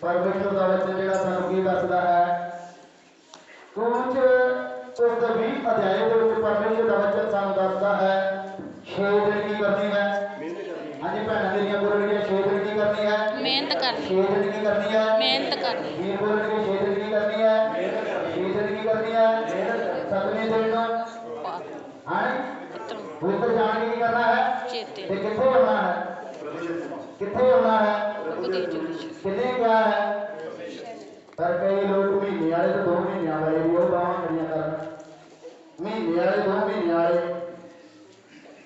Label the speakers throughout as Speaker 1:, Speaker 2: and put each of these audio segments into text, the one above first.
Speaker 1: परमेश्वर का वचन जिहड़ा सानूं की दसदा है कुछ उस 20 अध्याय के विच परमेश्वर का वचन सानूं दसदा है 6 दिन की करनी है। हाँ जी भैन मेरिया बोलणगियां 6 दिन की करनी है,
Speaker 2: मेहनत करनी,
Speaker 1: 6 दिन की करनी है,
Speaker 2: मेहनत करनी,
Speaker 1: वीर बोलणगे 6 दिन की करनी है, 6 दिन की करनी है। 7वें दिन हाँ पवित्र जान के करना है
Speaker 2: चेते
Speaker 1: ते कित्थे होना है, कित्थे होना है, किन्ने क्या है। पर कई लोग महीने वाले तो 2 महीने वाले भी वो बावां करियां करन महीने वाले 2 महीने वाले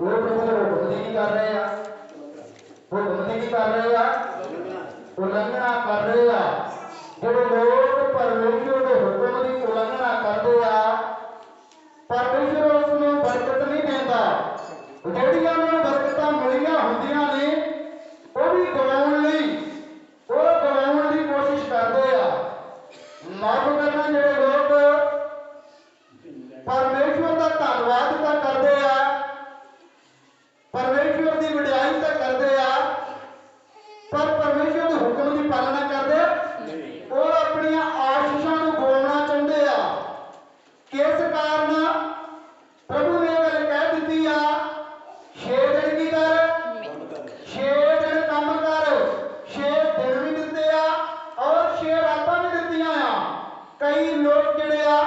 Speaker 1: वो प्रभु के हुक्म की कर रहे हैं, हुक्म की कर रहे हैं, उल्लंघना कर रहे हैं। जो लोग परमेश्वर के हुक्म की उल्लंघना करते हैं परमेश्वर उसनों बरकत नहीं देता। ਜਿਹੜੀਆਂ ਨੂੰ ਬਰਕਤਾਂ ਮਿਲੀਆਂ ਹੁੰਦੀਆਂ ਨੇ ਉਹ ਵੀ ਗਵਾਉਣ ਦੀ ਕੋਸ਼ਿਸ਼ ਕਰਦੇ ਆ। ਮਾਫ ਕਰਨਾ ਜਿਹੜੇ ਲੋਕ परमेश्वर का धन्यवाद तो करते हैं, परमेश्वर की वडियाई तो करते हैं, पर परमेश्वर के हुक्म की पालना करते वो अपन आशीषों को बोलना चाहते हैं। किस कारण प्रभु ने गल कह दी आ 6 दिन की कर, 6 दिन काम कर, 6 दिन भी दिते आ और 6 रातां भी दित्तियां आ। कई लोग जिहड़े आ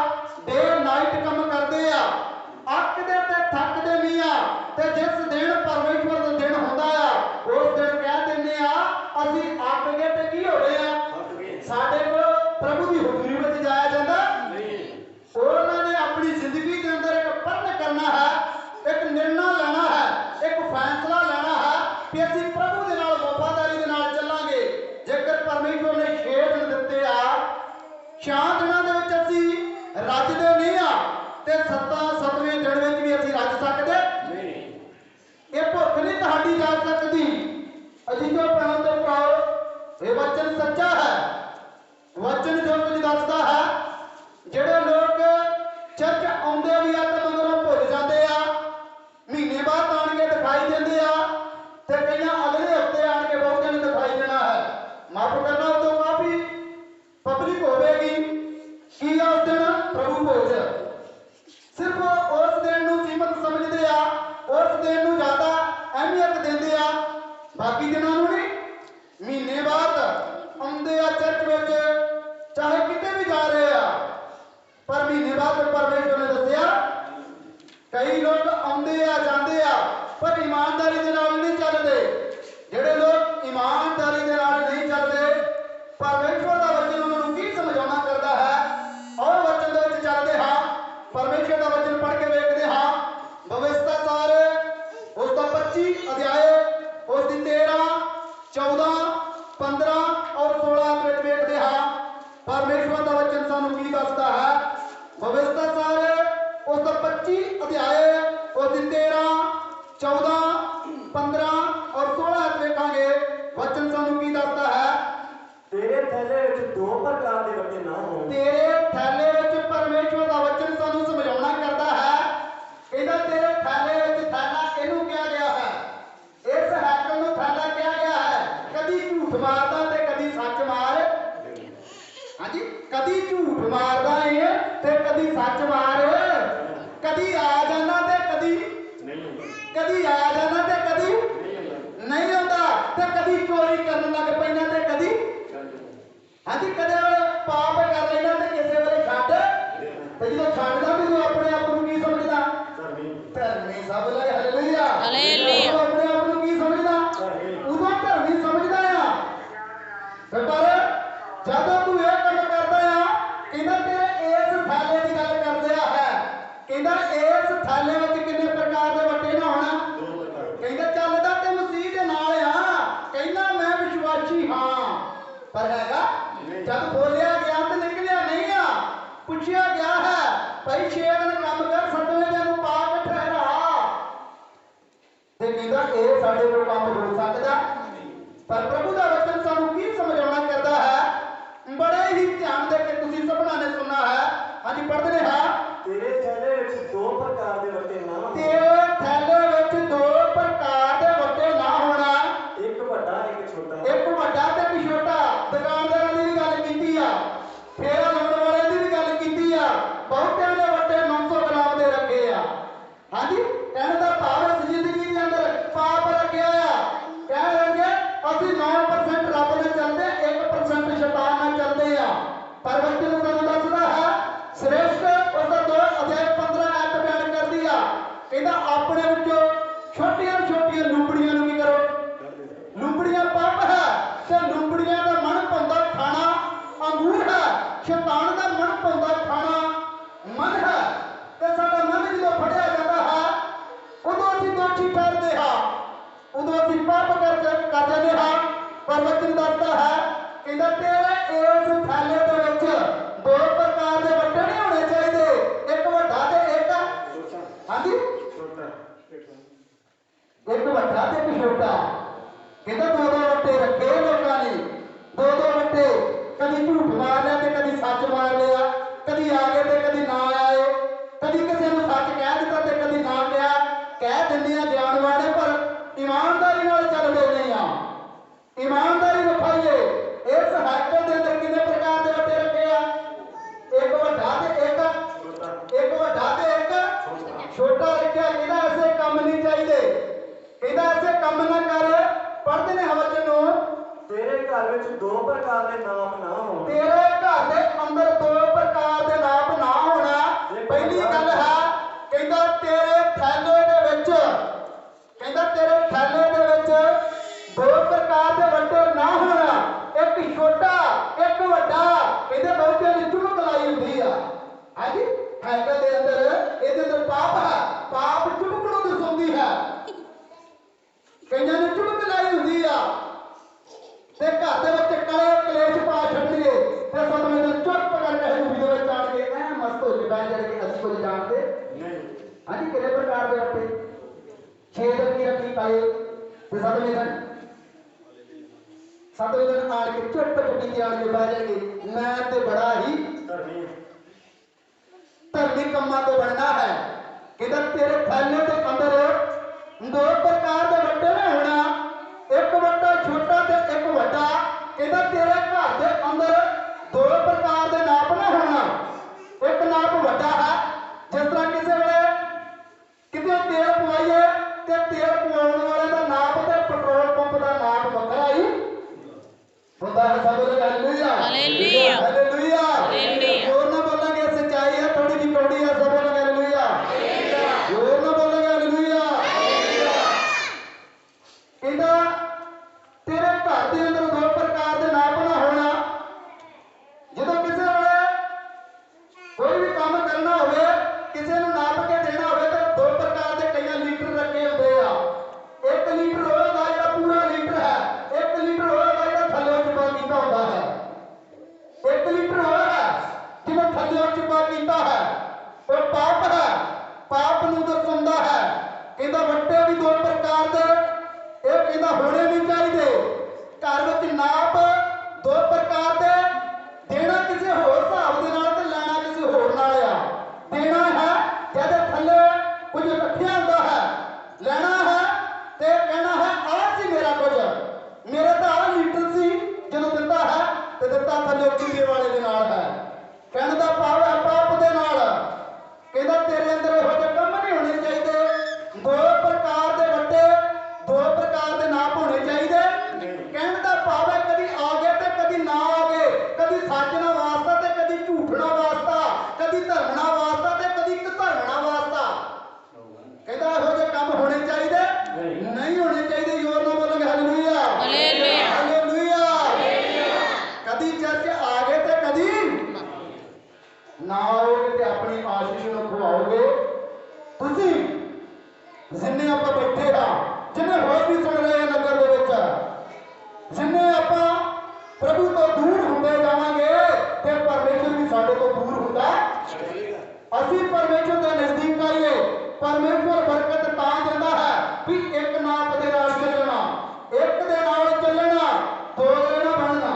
Speaker 1: डे नाइट काम करते आ, अकदे ते थकदे नहीं आ ते जिस दिन परमेश्वर का दिन होंदा आ उस दिन कह दिंदे आ असीं अक गए ते की हो गए आ साडे को प्रभु की हुजूरी विच जाया जांदा नहीं। उन्होंने अपनी जिंदगी के अंदर एक प्रण करना है, एक निर्णय लेना है, एक फैसला लेना है कि असीं प्रभु दे नाल वफादारी दे नाल चलांगे। जेकर परमेश्वर ने 6 दिन दित्ते आ 6 दिनां दे विच असीं रजदे नहीं आ ते 7वें दिन विच भी असीं रज सकदे नहीं। ये भुख नहीं तुहाडी जा सकदी। अजीजो भैणों ते भराओ ये वचन सच्चा है, वचन जो कुछ दसदा है। ਜਿਹੜੇ ਲੋਕ ਚਰਚ ਆਉਂਦੇ ਵੀ ਆ ਤੇ ਮਗਰੋਂ ਭੁੱਲ ਜਾਂਦੇ ਆ, ਮਹੀਨੇ ਬਾਅਦ ਆਣ ਕੇ ਦਿਖਾਈ ਦਿੰਦੇ ਆ ਤੇ ਕਈਆਂ ਅਗਲੇ ਹਫਤੇ ਆਣ ਕੇ ਬਹੁਤਿਆਂ ਨੇ ਦਿਖਾਈ ਦੇਣਾ ਹੈ। ਮਾਫ ਕਰਨਾ ਉਦੋਂ ਕਾਫੀ ਪਬਲਿਕ ਹੋਵੇਗੀ ਕੀ ਆ ਉਸ ਦਿਨ ਪ੍ਰਭੂ ਭੋਜ ਸਿਰਫ ਉਸ ਦਿਨ ਨੂੰ ਕੀਮਤ ਸਮਝਦੇ ਆ, ਉਸ ਦਿਨ ਨੂੰ ਜ਼ਿਆਦਾ ਅਹਿਮੀਅਤ ਦਿੰਦੇ ਆ, ਬਾਕੀ ਦਿਨਾਂ ਨੂੰ ਨਹੀਂ। ਮਹੀਨੇ ਬਾਅਦ ਆਉਂਦੇ ਆ ਚਰਚ ਵਿੱਚ ਚਾਹੇ ਕਿਤੇ ਵੀ ਜਾ ਰਹੇ ਆ पर महीने बाद परमेश्वर ने दसिया कई लोग आते आ जाते आ पर ईमानदारी के नाल नहीं चलते। जेडे लोग ईमानदारी के नाल नहीं चलते परमेश्वर का वचन उन्होंने की समझाना करता है। और वचन के विच चलते हाँ, परमेश्वर का वचन पढ़ के देखते हाँ व्यवस्था सारे उसका 25 अध्याय उसकी 13, 14, 15 और 16 देखते हाँ परमेश्वर का वचन सानू की दसदा है। व्यवस्था सारे उसका 25 अध्याय उसकी 13, 14, 15 और 16 देखांगे। वचन सानू की दसदा है
Speaker 3: तेरे थैले विच 2 प्रकार दे वटे ना हो।
Speaker 1: तेरे थैले विच परमेश्वर का वचन सानू समझाउणा करता है। कहंदा तेरे थैले विच थैला इहनू कहा गया है, इस हैकल नू थैला कहा गया है। कदी झूठ मारदा ते कदी सच मार। हाँ जी कदी झूठ मारदा है ते कदी सच मार, कदी आ जाना ते कदी नहीं, कदी आ जाना ते कदी नहीं आंदा ते कदी चोरी करन लग पैना ते कदी हाँ जी कदे पाप कर लेना ते किसे वेले छड्ड ते जदों छड्डदा ते तूं अपने आप नूं की समझदा धर्मी। सब ले हालेलुया हालेलुया। अपने आप नूं की समझदा उदों धर्मी समझदा आ पर जदों तूं ये काम करदा आ कहंदा तेरे इस थैले की गल करदा है। कहंदा इस थैले विच किन्ने प्रकार दे वटे ना होना। कहंदा चलदा ते मसीह दे नाल आ, कहंदा मैं विश्वासी हां पर हैगा जब बोलिया गया तो निकलिया नहीं आ। पूछा गया है भाई 6 दिन काम कर 7वें दिन पाक ठहरा ते कहंदा ये साडे कोल काम हो सकदा। पर प्रभु दा वचन सानू की समझाउणा करदा है बड़े ही ध्यान दे के तुसीं सबना ने सुनना है। हाँ जी पढ़ते ने हाँ
Speaker 3: तेरे थैले विच 2 प्रकार दे वटे ना हो।
Speaker 1: तेरे थैले विच 2 प्रकार दे वटे ना होना,
Speaker 3: एक वड्डा एक छोटा,
Speaker 1: एक वड्डा ते एक छोटा। दुकानदार दी ਮਨ ਹੈ ਤੇ ਸਾਡਾ ਮਨ ਜਦੋਂ ਫੜਿਆ ਜਾਂਦਾ ਹੈ ਉਦੋਂ ਅਸੀਂ ਦੋਸ਼ੀ ਠਹਿਰਦੇ ਹਾਂ, ਉਦੋਂ ਅਸੀਂ ਪਾਪ ਕਰ ਜਾਂਦੇ ਹਾਂ। ਪਰ ਵਚਨ ਦੱਸਦਾ ਹੈ, ਕਹਿੰਦਾ ਤੇਰੇ ਇਸ ਥੈਲੇ ਦੇ ਵਿੱਚ ਦੋ ਪ੍ਰਕਾਰ ਦੇ ਵੱਟੇ ਨਹੀਂ ਹੋਣੇ ਚਾਹੀਦੇ, ਇੱਕ ਵੱਡਾ ਤੇ ਇੱਕ ਹਾਂਜੀ ਇੱਕ ਵੱਡਾ ਤੇ ਇੱਕ ਛੋਟਾ। ਕਹਿੰਦਾ ਦੋ ਦੋ ਵੱਟੇ ਰੱਖੇ ਲੋਕਾਂ ਨੇ, ਦੋ ਦੋ ਵੱਟੇ, ਕਦੀ ਝੂਠ ਮਾਰ ਲਿਆ ਤੇ ਕਦੀ ਸੱਚ ਮਾਰ ਲਿਆ, ਕਦੀ ਆ ਗਏ ਤੇ ਕਦੀ ਨਾ ਆਏ, ਕਦੀ ਕਿਸੇ ਨੂੰ ਸੱਚ ਕਹਿ ਦਿੱਤਾ ਤੇ ਕਦੀ ਨਾ ਕਿਹਾ। ਕਹਿ ਦਿੰਦੇ ਆ ਗਿਆਨ ਵਾਲੇ ਪਰ ਇਮਾਨਦਾਰੀ ਨਾਲ ਚੱਲਦੇ ਨਹੀਂ ਆ। ਇਮਾਨਦਾਰੀ ਵਿਖਾਈਏ। ਇਸ ਹੈਕਲ ਦੇ ਅੰਦਰ ਕਿੰਨੇ ਪ੍ਰਕਾਰ ਦੇ ਵੱਟੇ ਰੱਖੇ ਆ? ਇੱਕ ਵੱਡਾ ਤੇ ਇੱਕ ਵੱਡਾ ਤੇ ਇੱਕ ਛੋਟਾ ਰੱਖਿਆ। ਕਹਿੰਦਾ ਐਸੇ ਕੰਮ ਨਹੀਂ ਚਾਹੀਦੇ, ਕਹਿੰਦਾ ਐਸੇ ਕੰਮ ਨਾ ਕਰ। ਪੜ੍ਹਦੇ ਨੇ ਵਚਨ ਨੂੰ,
Speaker 3: ਤੇਰੇ ਘਰ ਵਿੱਚ ਦੋ ਪ੍ਰਕਾਰ ਦੇ ਨਾਮ ਨਾ ਹੋਣ।
Speaker 1: ਤੇਰੇ ਘਰ ਦੇ ਅੰਦਰ ਦੋ ਪ੍ਰਕਾਰ ਦੇ ਨਾਮ ਨਾ ਹੋਣਾ। ਪਹਿਲੀ ਗੱਲ ਹੈ, ਕਹਿੰਦਾ ਤੇਰੇ ਥੈਲੇ ਦੇ ਵਿੱਚ, ਕਹਿੰਦਾ ਤੇਰੇ ਥੈਲੇ ਦੇ ਵਿੱਚ ਦੋ ਪ੍ਰਕਾਰ ਦੇ ਵੱਟੇ ਨਾ ਹੋਣਾ, ਇੱਕ ਛੋਟਾ ਇੱਕ ਵੱਡਾ। ਕਹਿੰਦੇ ਬਹੁਤਿਆਂ ਦੀ ਚੁਮਕ ਲਾਈ ਹੁੰਦੀ ਆ। ਹਾਂਜੀ ਹੈਕਲ ਦੇ ਅੰਦਰ, ਇਹਦੇ ਅੰਦਰ ਪਾਪ ਹੈ, ਪਾਪ ਚੁਮਕ ਨੂੰ ਦਰਸਾਉਂਦੀ ਹੈ। ਕਈਆਂ ਨੇ ਚੁਮਕ ਲਾਈ ਹੁੰਦੀ ਆ ਤੇ ਘਰ ਦੇ ਵਿੱਚ ਕਲੇ ਕਲੇਸ਼ ਪਾ ਛੱਡਣਗੇ ਤੇ ਸਦਮੇ ਦੇ ਚੁੱਪ ਕਰਕੇ ਹਜ਼ੂਰੀ ਦੇ ਵਿੱਚ ਆਣ ਕੇ ਐ ਮਸਤ ਹੋ ਕੇ ਬਹਿ ਜਾਣਗੇ, ਅਸੀਂ ਕੁਝ ਜਾਣਦੇ ਨਹੀਂ। ਹਾਂਜੀ ਕਿਹੜੇ ਪ੍ਰਕਾਰ ਦੇ ਵੱਟੇ? 6 ਦਿਨ ਦੀ ਰੱਖੀ ਪਾਏ ਤੇ ਸਦਮੇ ਦਿਨ ਆਣ ਕੇ ਚੁੱਪ ਚੁੱਪੀ ਆਣ ਕੇ ਬਹਿ ਜਾਣਗੇ, ਮੈਂ ਤੇ ਬੜਾ ਹੀ ਧਰਮੀ ਕੰਮਾਂ ਤੋਂ ਬਣਨਾ ਹੈ। ਕਹਿੰਦਾ ਤੇਰੇ ਥੈਲੇ ਦੇ ਅੰਦਰ ਦੋ ਪ੍ਰਕਾਰ ਦੇ ਵੱਟੇ ਨੇ ਹੋਣਾ, ਇੱਕ ਵੱਟਾ ਛੋਟਾ ਤੇ ਇੱਕ ਵੱਡਾ। ਕਹਿੰਦਾ ਤੇਰੇ ਘਰ ਦੇ ਅੰਦਰ ਦੋ ਪ੍ਰਕਾਰ ਦੇ ਨਾਪ ਨਾ ਹੋਣਾ। ਇੱਕ ਨਾਪ ਵੱਡਾ ਹੈ, ਜਿਸ ਤਰ੍ਹਾਂ ਕਿਸੇ ਵੇਲੇ ਕਿਤੇ ਤੇਲ ਪਵਾਈਏ ਤੇ ਤੇਲ ਪਵਾਉਣ ਵਾਲੇ ਦਾ ਨਾਪ ਤੇ ਪੈਟਰੋਲ ਪੰਪ ਦਾ ਨਾਪ ਵੱਖਰਾ ਹੀ ਹੁੰਦਾ ਹੈ। ਸਭ ਲੋਕ ਹਾਲੇਲੂਇਆ ਹਾਲੇਲੂਇਆ ਹਾਲੇਲੂਇਆ। ਹੋਰ ਨਾ ਬੋਲਾਂਗੇ ਸੱਚਾਈ ਹੈ, ਥੋੜੀ ਜਿਹੀ ਕੌੜੀ ਹੈ। ਸਭ ਲੋਕ ਹਾਲੇਲੂਇਆ ਹੋਰ ਨਾ ਬੋਲਾਂਗੇ ਹਾਲੇਲੂਇਆ। ਕਹਿੰਦਾ ਤੇਰੇ ਘਰ ਦੇ ਅੰਦਰ ਦੋ ਪ੍ਰਕਾਰ ਦੇ ਨਾਪ ਨਾ ਹੋਣਾ। ਜਦੋਂ ਕਿਸੇ ਵੇਲੇ ਕੋਈ ਵੀ ਕੰਮ ਕਰਨਾ ਹੋਵੇ, ਕਿਸੇ ਨੂੰ ਨਾਪ ਕੇ ਦੇਣਾ ਹੋਵੇ ਤਾਂ ਦੋ ਪ੍ਰਕਾਰ ਦੇ ਕਈਆਂ ਲੀਟਰ ਰੱਖੇ ਹੁੰਦੇ ਆ। 1 ਲੀਟਰ ਹੋਏਗਾ ਜਿਹੜਾ ਪੂਰਾ ਲੀਟਰ ਹੈ, 1 ਲੀਟਰ ਹੋਏਗਾ ਜਿਹੜਾ ਥੱਲੇ ਚੁਪਾ ਕੀਤਾ ਹੁੰਦਾ ਹੈ। 1 ਲੀਟਰ ਹੋਏਗਾ ਜਿਹਨੂੰ ਥੱਲੇ ਚੁਪਾ ਕੀਤਾ ਹੈ, ਉਹ ਪਾਪ ਹੈ, ਪਾਪ ਨੂੰ ਦਰਸਾਉਂਦਾ ਹੈ। ਕਹਿੰਦਾ ਵੱਟੇ ਵੀ ਦੋ ਪ੍ਰਕਾਰ ਦੇ, ਇਹ ਕਹਿੰਦਾ ਹੋਣੇ ਨਹੀਂ ਚਾਹੀਦੇ। ਘਰ ਵਿੱਚ ਨਾਪ ਦੋ ਪ੍ਰਕਾਰ ਦੇ, ਦੇਣਾ ਕਿਸੇ ਹੋਰ ਹਿਸਾਬ ਦੇ ਨਾਲ ਤੇ ਲੈਣਾ ਕਿਸੇ ਹੋਰ ਨਾਲ ਆ। ਦੇਣਾ ਹੈ ਜਦ ਥੱਲੇ ਕੁਝ ਰੱਖਿਆ ਹੁੰਦਾ ਹੈ, ਲੈਣਾ ਹੈ ਤੇ ਕਹਿਣਾ ਹੈ ਆਹ ਸੀ ਮੇਰਾ ਕੁਝ, ਮੇਰੇ ਤਾਂ ਆਹ ਲੀਟਰ ਸੀ, ਜਦੋਂ ਦਿੱਤਾ ਹੈ ਤੇ ਦਿੱਤਾ ਥੱਲੇ ਚੂਹੇ ਵਾਲੇ ਦੇ ਨਾਲ ਹੈ। ਕਹਿਣ ਦਾ ਭਾਵ ਹੈ ਪਾਪ ਦੇ ਨਾਲ। ਕਹਿੰਦਾ ਤੇਰੇ ਅੰਦਰ ਇਹੋ ਜਿਹੇ ਕੰਮ ਨਹੀਂ ਹੋਣੇ ਚਾਹੀਦੇ। ਦੋ ਪ੍ਰਕਾਰ ਦੇ ਵੱਟੇ, ਦੋ ਪ੍ਰਕਾਰ ਦੇ ਨਾਪ ਹੋਣੇ ਚਾਹੀਦੇ। ਕਹਿਣ ਦਾ ਭਾਵ ਹੈ ਕਦੀ ਆ ਗਏ ਤੇ ਕਦੀ ਨਾ ਆ ਗਏ, ਕਦੀ ਸੱਚ ਨਾਲ ਵਾਸਤਾ ਤੇ ਕਦੀ ਝੂਠ ਨਾਲ ਵਾਸਤਾ, ਕਦੀ ਧਰਮ ਨਾਲ ਵਾਸਤਾ ਤੇ ਕਦੀ ਧਰਮ ਨਾਲ ਵਾਸਤਾ। ਕਹਿੰਦਾ ਇਹੋ ਜਿਹੇ ਕੰਮ ਹੋਣੇ ਚਾਹੀਦੇ ਨਹੀਂ ਹੋਣੇ ਚਾਹੀਦੇ। ਜ਼ੋਰ ਨਾਲ ਬੋਲਾਂਗੇ ਹਾਲੇਲੂਇਆ ਹਾਲੇਲੂਇਆ ਹਾਲੇਲੂਇਆ। ਕਦੀ ਚਰਚ ਆ ਗਏ ਤੇ ਕਦੀ ਨਾ ਆਓਗੇ ਤੇ ਆਪਣੀ ਆਸ਼ੀਸ਼ ਨੂੰ ਖਵਾਓਗੇ ਤੁਸੀਂ। ਜਿੰਨੇ ਆਪਾਂ ਬੈਠੇ ਆ, ਜਿੰਨੇ ਹੋਰ ਵੀ ਸੁਣ ਰਹੇ ਨਗਰ ਦੇ ਵਿੱਚ, ਜਿੰਨੇ ਆਪਾਂ ਪ੍ਰਭੂ ਤੋਂ ਦੂਰ ਹੁੰਦੇ ਜਾਵਾਂਗੇ ਤੇ ਪਰਮੇਸ਼ਰ ਵੀ ਸਾਡੇ ਤੋਂ ਦੂਰ ਹੁੰਦਾ। ਅਸੀਂ ਪਰਮੇਸ਼ਰ ਦੇ ਨਜ਼ਦੀਕ ਆਈਏ। ਪਰਮੇਸ਼ਰ ਬਰਕਤ ਤਾਂ ਦਿੰਦਾ ਹੈ ਵੀ ਇੱਕ ਨਾਪ ਦੇ ਨਾਲ ਚੱਲਣਾ, ਇੱਕ ਦੇ ਨਾਲ ਚੱਲਣਾ, ਦੋਗਲੇ ਨਾ ਬਣਨਾ।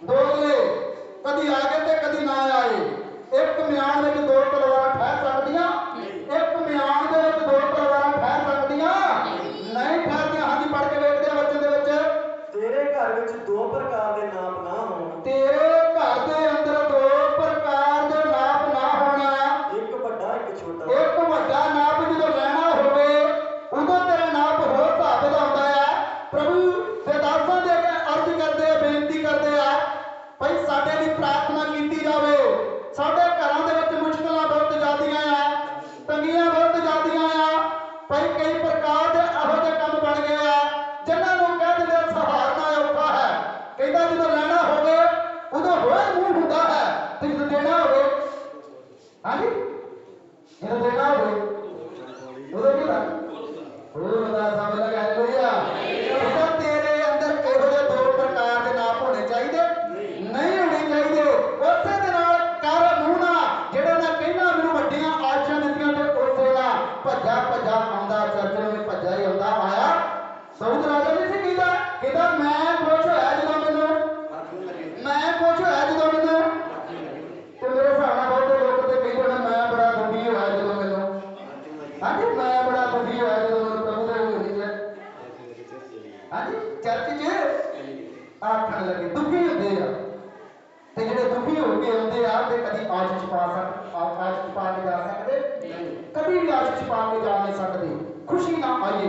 Speaker 1: ਦੋਗਲੇ ਕਦੀ ਆ ਗਏ ਤੇ ਕਦੀ ਨਾ ਆਏ। ਇੱਕ ਮਿਆਨ ਵਿੱਚ ਦੋ ਤਲਵਾਰਾਂ ਠਹਿਰ ਸਕਦੀਆਂ, ਇੱਕ ਮਿਆਨ ਦੇ ਵਿੱਚ ਦੋ ਤਲਵਾਰਾਂ ਠਹਿਰ ਸਕਦੀਆਂ ਨਹੀਂ ਠਹਿਰਦੀਆਂ। ਹਾਂਜੀ ਪੜ੍ਹ ਕੇ ਵੇਖਦੇ ਆ ਵਚਨ ਦੇ ਵਿੱਚ,
Speaker 3: ਤੇਰੇ ਘਰ ਵਿੱਚ ਦੋ ਪ੍ਰਕਾਰ ਦੇ ਨਾਮ ਨਾ ਹੋਣ।
Speaker 1: ਤੇਰੇ ਘਰ ਦੇ ਅੰਦਰ ਦੋ ਪ੍ਰਕਾਰ ਦੇ ਨਾਪ ਨਾ ਹੋਣਾ,
Speaker 3: ਇੱਕ ਵੱਡਾ ਇੱਕ
Speaker 1: हाँ जी ये देना हो उधर क्या ਹੋਰ ਦਾ ਸਭ ਲਗਾ ਹਾਲੇਲੂਇਆ ਇਹਦਾ ਤੇਰੇ ਅੰਦਰ ਇਹੋ ਜਿਹੇ ਦੋ ਪ੍ਰਕਾਰ ਦੇ ਨਾਪ ਹੋਣੇ ਚਾਹੀਦੇ ਨਹੀਂ ਹੋਣੇ ਚਾਹੀਦੇ ਉਸੇ ਦੇ ਨਾਲ ਕਰ ਮੂੰਹ ਨਾ ਜਿਹੜਾ ਨਾ ਕਹਿੰਦਾ ਮੈਨੂੰ ਵੱਡੀਆਂ ਆਸ਼ਾਂ ਦਿੱਤੀਆਂ ਤੇ ਉਸੇ ਨਾਲ ਭੱਜਾ ਭੱਜਾ ਆਉਂਦਾ ਚਰਚ ਨੂੰ ਵੀ ਭੱਜਾ ਹੀ ਆਉਂਦਾ ਆਇਆ ਸੌਦ ਰਾਜਾ ਜੀ ਸੀ ਕਹਿੰਦਾ ਮੈਂ ਖੁਸ਼ ਹੋਇਆ ਜਦੋਂ ਮੈਨੂੰ ਤੇ ਮੇਰੇ ਹਿਸਾਬ ਨਾਲ ਬਹੁਤੇ ਲੋਕ ਤੇ ਕਹਿੰਦੇ ਨੇ ਮੈਂ ਬੜਾ ਦੁਖੀ ਹੋਇਆ ਜਦੋਂ ਮੈਨੂੰ ਹਾਂਜੀ ਮੈਂ ਬੜਾ ਦੁਖੀ ਹੋਇਆ ਜਦੋਂ ਹਾਂਜੀ ਚਰਚ 'ਚ ਆਖਣ ਲੱਗੇ ਦੁਖੀ ਹੁੰਦੇ ਆ ਤੇ ਜਿਹੜੇ ਦੁਖੀ ਹੋ ਕੇ ਆਉਂਦੇ ਆ ਤੇ ਕਦੀ ਆਸ਼ ਛਪਾ ਕੇ ਜਾ ਸਕਦੇ ਕਦੀ ਵੀ ਆਸ਼ ਛਪਾ ਕੇ ਜਾ ਨਹੀਂ ਸਕਦੇ ਖੁਸ਼ੀ ਨਾ ਆਈਏ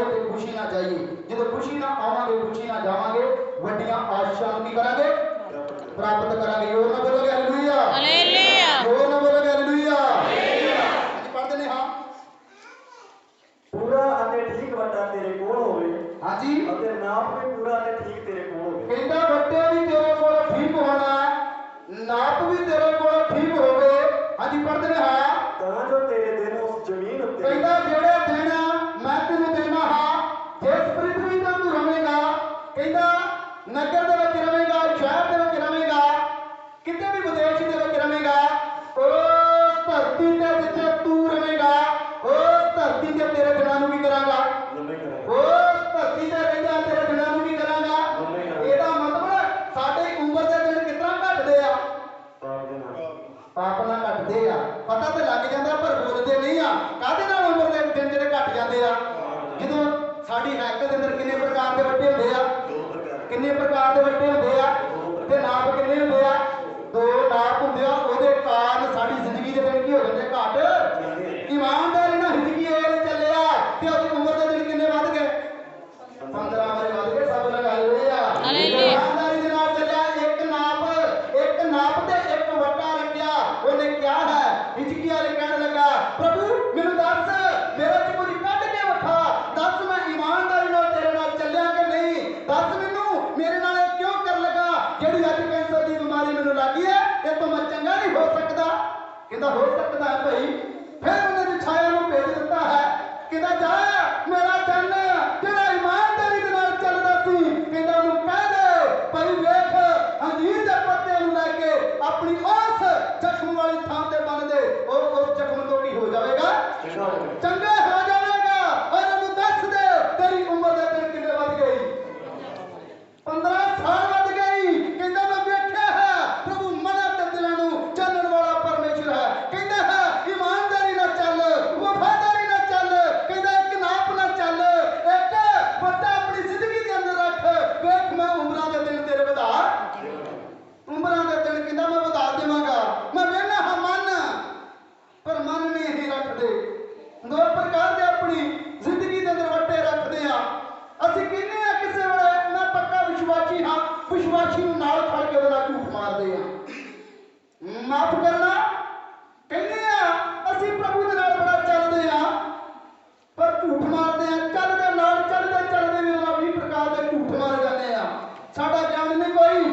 Speaker 1: ਤੇ ਖੁਸ਼ੀ ਨਾ ਜਾਈਏ ਜਦੋਂ ਖੁਸ਼ੀ ਨਾ ਆਵਾਂਗੇ ਖੁਸ਼ੀ ਨਾ ਜਾਵਾਂਗੇ ਵੱਡੀਆਂ ਆਸ਼ਾਂ ਨੂੰ ਕੀ ਕਰਾਂਗੇ ਪ੍ਰਾਪਤ ਕਰਾਂਗੇ ਹੋਰ ਨਾ ਬੋਲੋਗੇ ਹਾਲੇਲੂਇਆ ਹੋਰ ਨਾ ਬੋਲੋਗੇ ਹਾਲੇਲੂਇਆ ਅੱਜ ਪੜ੍ਹਦੇ ਨੇ ਹਾਂ
Speaker 3: ਪੂਰਾ ਅਤੇ ਠੀਕ ਵੱਡਾ ਤੇਰੇ ਕੋਲ ਹੋਵੇ
Speaker 1: ਹਾਂਜੀ
Speaker 3: ਅਤੇ ਨਾਪ ਵੀ ਪੂਰਾ ਅਤੇ ਠੀਕ ਤੇਰੇ ਕੋਲ ਹੋਵੇ
Speaker 1: ਕਹਿੰਦਾ ਵੱਡੇ ਵੀ ਤੇਰੇ ਕੋਲ ਠੀਕ ਹੋਣਾ ਨਾਪ ਵੀ ਤੇਰੇ ਕੋਲ ਠੀਕ ਹੋਵੇ ਹਾਂਜੀ ਪੜ੍ਹਦੇ ਨੇ ਹਾਂ
Speaker 3: ਤਾਂ ਜੋ ਤੇਰੇ ਦਿਨ ਉਸ ਜ਼ਮੀਨ ਉੱਤੇ
Speaker 1: ਕਹਿੰਦਾ ਜਿਹੜੇ ਦਿਨ ਮੈਂ ਤੈਨੂੰ ਦੇਣਾ ਹਾਂ ਜਿਸ ਪ੍ਰਿਥਵੀ ਤੇ ਤੂੰ ਰਵੇਂਗਾ ਕਹਿੰਦਾ ਨਗਰ ਦੇ ਵਿੱਚ ਰਵੇਂਗਾ ਸ਼ਹਿਰ ਦੇ ਵਿੱਚ ਰਵੇਂਗਾ ਕਿਤੇ ਵੀ ਵਿਦੇਸ਼ ਦੇ ਵਿੱਚ ਰਵੇਂਗਾ ਉਸ ਧਰਤੀ ਤੇ ਜਿੱਥੇ ਤੂੰ ਰਵੇਂਗਾ ਉਸ ਧਰਤੀ ਤੇ ਤੇਰੇ ਦਿਨਾਂ ਨੂੰ ਕੀ ਕਰਾਂਗਾ ਉਸ ਧਰਤੀ ਤੇ ਰਹਿੰਦਾ ਤੇਰੇ ਦਿਨਾਂ ਨੂੰ ਕੀ ਕਰਾਂਗਾ ਇਹਦਾ ਮਤਲਬ ਸਾਡੇ ਉਮਰ ਦੇ ਦਿਨ ਕਿਤਨਾ ਘਟਦੇ ਆ ਪਾਪ ਨਾਲ ਘਟਦੇ ਆ ਪਤਾ ਤੇ ਲੱਗ ਜਾਂਦਾ ਪਰ ਬੋਲਦੇ ਨਹੀਂ ਆ ਕਾਹਦੇ ਨਾਲ ਉਮਰ ਦੇ ਦਿਨ ਜਿਹੜੇ ਘਟ ਜਾਂਦੇ ਆ ਜਦੋਂ ਸਾਡੀ ਹੈਕ ਦੇ ਅੰਦਰ ਕਿੰਨੇ ਪ੍ਰਕਾਰ ਦੇ ਵੱਡੇ ਹੁੰਦੇ ਆ ਕਿੰਨੇ ਪ੍ਰਕਾਰ ਦੇ ਵੱਡੇ ਹੁੰਦੇ ਆ ਤੇ ਨਾਪ ਕਿੰਨੇ ਹੁੰਦੇ ਆ ਦੋ ਨਾਪ ਹੁੰਦੇ ਆ ਉਹਦੇ ਕਾਰਨ ਸਾਡੀ ਜ਼ਿੰਦਗੀ ਦੇ ਦਿਨ ਕੀ ਹੋ ਜਾਂਦੇ ਘਟ ਇਮਾਨਦਾਰੀ ਨਾਲ ਜ਼ਿੰਦਗੀ ਇਹ ਚੱਲਿਆ ਤੇ ਉਹਦੀ ਉਮਰ ਦੇ ਦਿਨ ਕਿੰਨੇ ਵੱਧ ਗਏ 15 ਵਾਰੀ ਵੱਧ ਗਏ ਸਭ ਲਗਾ ਹਾਲੇਲੂਇਆ ਇਮਾਨਦਾਰੀ ਦੇ ਨਾਲ ਚੱਲਿਆ ਇੱਕ ਨਾਪ ਤੇ ਇੱਕ ਵੱਟਾ ਰੱਖਿਆ ਉਹਨੇ ਕਿਹਾ ਹੈ ਹਿਜਕੀਆ ਨੇ ਕਹਿਣ ਲੱਗਾ ਪ੍ਰਭੂ ਮੈਨੂੰ ਦੱਸ ਮੇਰੇ ਚ ਕੁਝ ਕੱਢ ਕੇ ਵਿਖਾ ਦੱਸ ਮੈਂ ਇਮਾਨਦਾਰੀ ਨਾਲ ਤੇਰੇ ਨਾਲ ਚੱਲਿਆ ਕਿ ਨਹੀਂ ਦੱਸ ਮੈਨੂੰ ਮੇਰੇ ਨਾਲ ਇਹ ਕਿਉਂ ਕਰਨ ਲੱਗਾ ਜਿਹੜੀ ਅੱਜ ਕੈਂਸਰ ਦੀ ਬਿਮਾਰੀ ਮੈਨੂੰ ਲੱਗੀ ਹੈ ਇਹ ਤੋਂ ਮੈਂ ਚੰਗਾ ਨਹੀਂ ਹੋ ਸਕਦਾ ਕਹਿੰਦਾ ਹੋ ਸਕਦਾ ਹੈ ਭਾਈ ਫਿਰ ਉਹਨੇ ਛਾਇਆ ਨੂੰ ਭੇਜ ਦਿੱਤਾ ਹੈ ਕਹਿੰਦਾ ਜਾ ਮੇਰਾ ਜਨ ਜਿਹੜਾ ਇਮਾਨਦਾਰੀ ਦੇ ਨਾਲ ਚੱਲਦਾ ਸੀ ਕਹਿੰਦਾ ਉਹਨੂੰ ਕਹਿ ਦੇ ਭਾਈ ਵੇਖ ਅੰਜੀਰ ਦੇ ਪੱਤੇ ਨੂੰ ਲੈ ਕੇ ਆਪਣੀ ਉਸ ਜ਼ਖਮ ਵਾਲੀ ਥਾਂ ਤੇ ਬੰਨ ਦੇ ਉਹ ਉਸ ਜ਼ਖਮ ਤੋਂ ਕੀ ਹੋ ਜਾਵੇਗਾ ਚੰਗਾ ਹੋ ਜਾਵੇਗਾ ਔਰ ਉਹਨੂੰ ਦੱਸ ਦੇ ਤੇਰੀ ਉਮਰ ਦੇ ਦਿਨ ਕਿੰਨੇ ਵੱਧ ਗਈ 15 ਸਾਲ ਵੱਧ ਗਈ ਕਹਿੰਦਾ ਮੈਂ ਵੇਖਿਆ ਹੈ ਪ੍ਰਭੂ ਮਨਾਂ ਤੇ ਦਿਲਾਂ ਨੂੰ ਜਾਣਨ ਵਾਲਾ ਪਰਮੇਸ਼ਰ ਹੈ ਕਹਿੰਦਾ ਹੈ ਇਮਾਨਦਾਰੀ ਨਾਲ ਚੱਲ ਵਫਾਦਾਰੀ ਨਾਲ ਚੱਲ ਕਹਿੰਦਾ ਇੱਕ ਨਾਪ ਨਾਲ ਚੱਲ ਇੱਕ ਵੱਡਾ ਆਪਣੀ ਜ਼ਿੰਦਗੀ ਦੇ ਅੰਦਰ ਰੱਖ ਵੇਖ ਮੈਂ ਉਮਰਾਂ ਦੇ ਦਿਨ ਤੇਰੇ ਵਧਾ ਉਮਰਾਂ ਦੇ ਦਿਨ ਕਹਿੰਦਾ ਮੈਂ ਵਧਾ ਦੇਵਾਂਗਾ ਮੈਂ ਵੇਖਣਾ ਹਾਂ ਮਨ ਪਰ ਮਨ ਨਹੀਂ ਹੀ ਰੱਖਦੇ ਦੋ ਪ੍ਰਕਾਰ ਦੇ ਆਪਣੀ ਜ਼ਿੰਦਗੀ ਦੇ ਅੰਦਰ ਵੱਟੇ ਰੱਖਦੇ ਆ ਅਸੀਂ ਕਹਿੰਦੇ ਆ ਕਿਸੇ ਵੇਲੇ ਮੈਂ ਪੱਕਾ ਵਿਸ਼ਵਾਸੀ ਹਾਂ ਵਿਸ਼ਵਾਸੀ ਨੂੰ ਨਾਲ ਖੜ ਕੇ ਉਹਦਾ ਝੂਠ ਮਾਰਦੇ ਆ ਮਾਫ ਕਰਨਾ ਕਹਿੰਦੇ ਆ ਅਸੀਂ ਪ੍ਰਭੂ ਦੇ ਨਾਲ ਬੜਾ ਚੱਲਦੇ ਆ ਪਰ ਝੂਠ ਮਾਰਦੇ ਆ ਚੱਲਦੇ ਨਾਲ ਚੱਲਦੇ ਵੀ ਉਹਨਾਂ 20 ਪ੍ਰਕਾਰ ਦੇ ਝੂਠ ਮਾਰ ਜਾਂਦੇ ਆ ਸਾਡਾ ਗਿਆਨ ਨਹੀਂ ਕੋਈ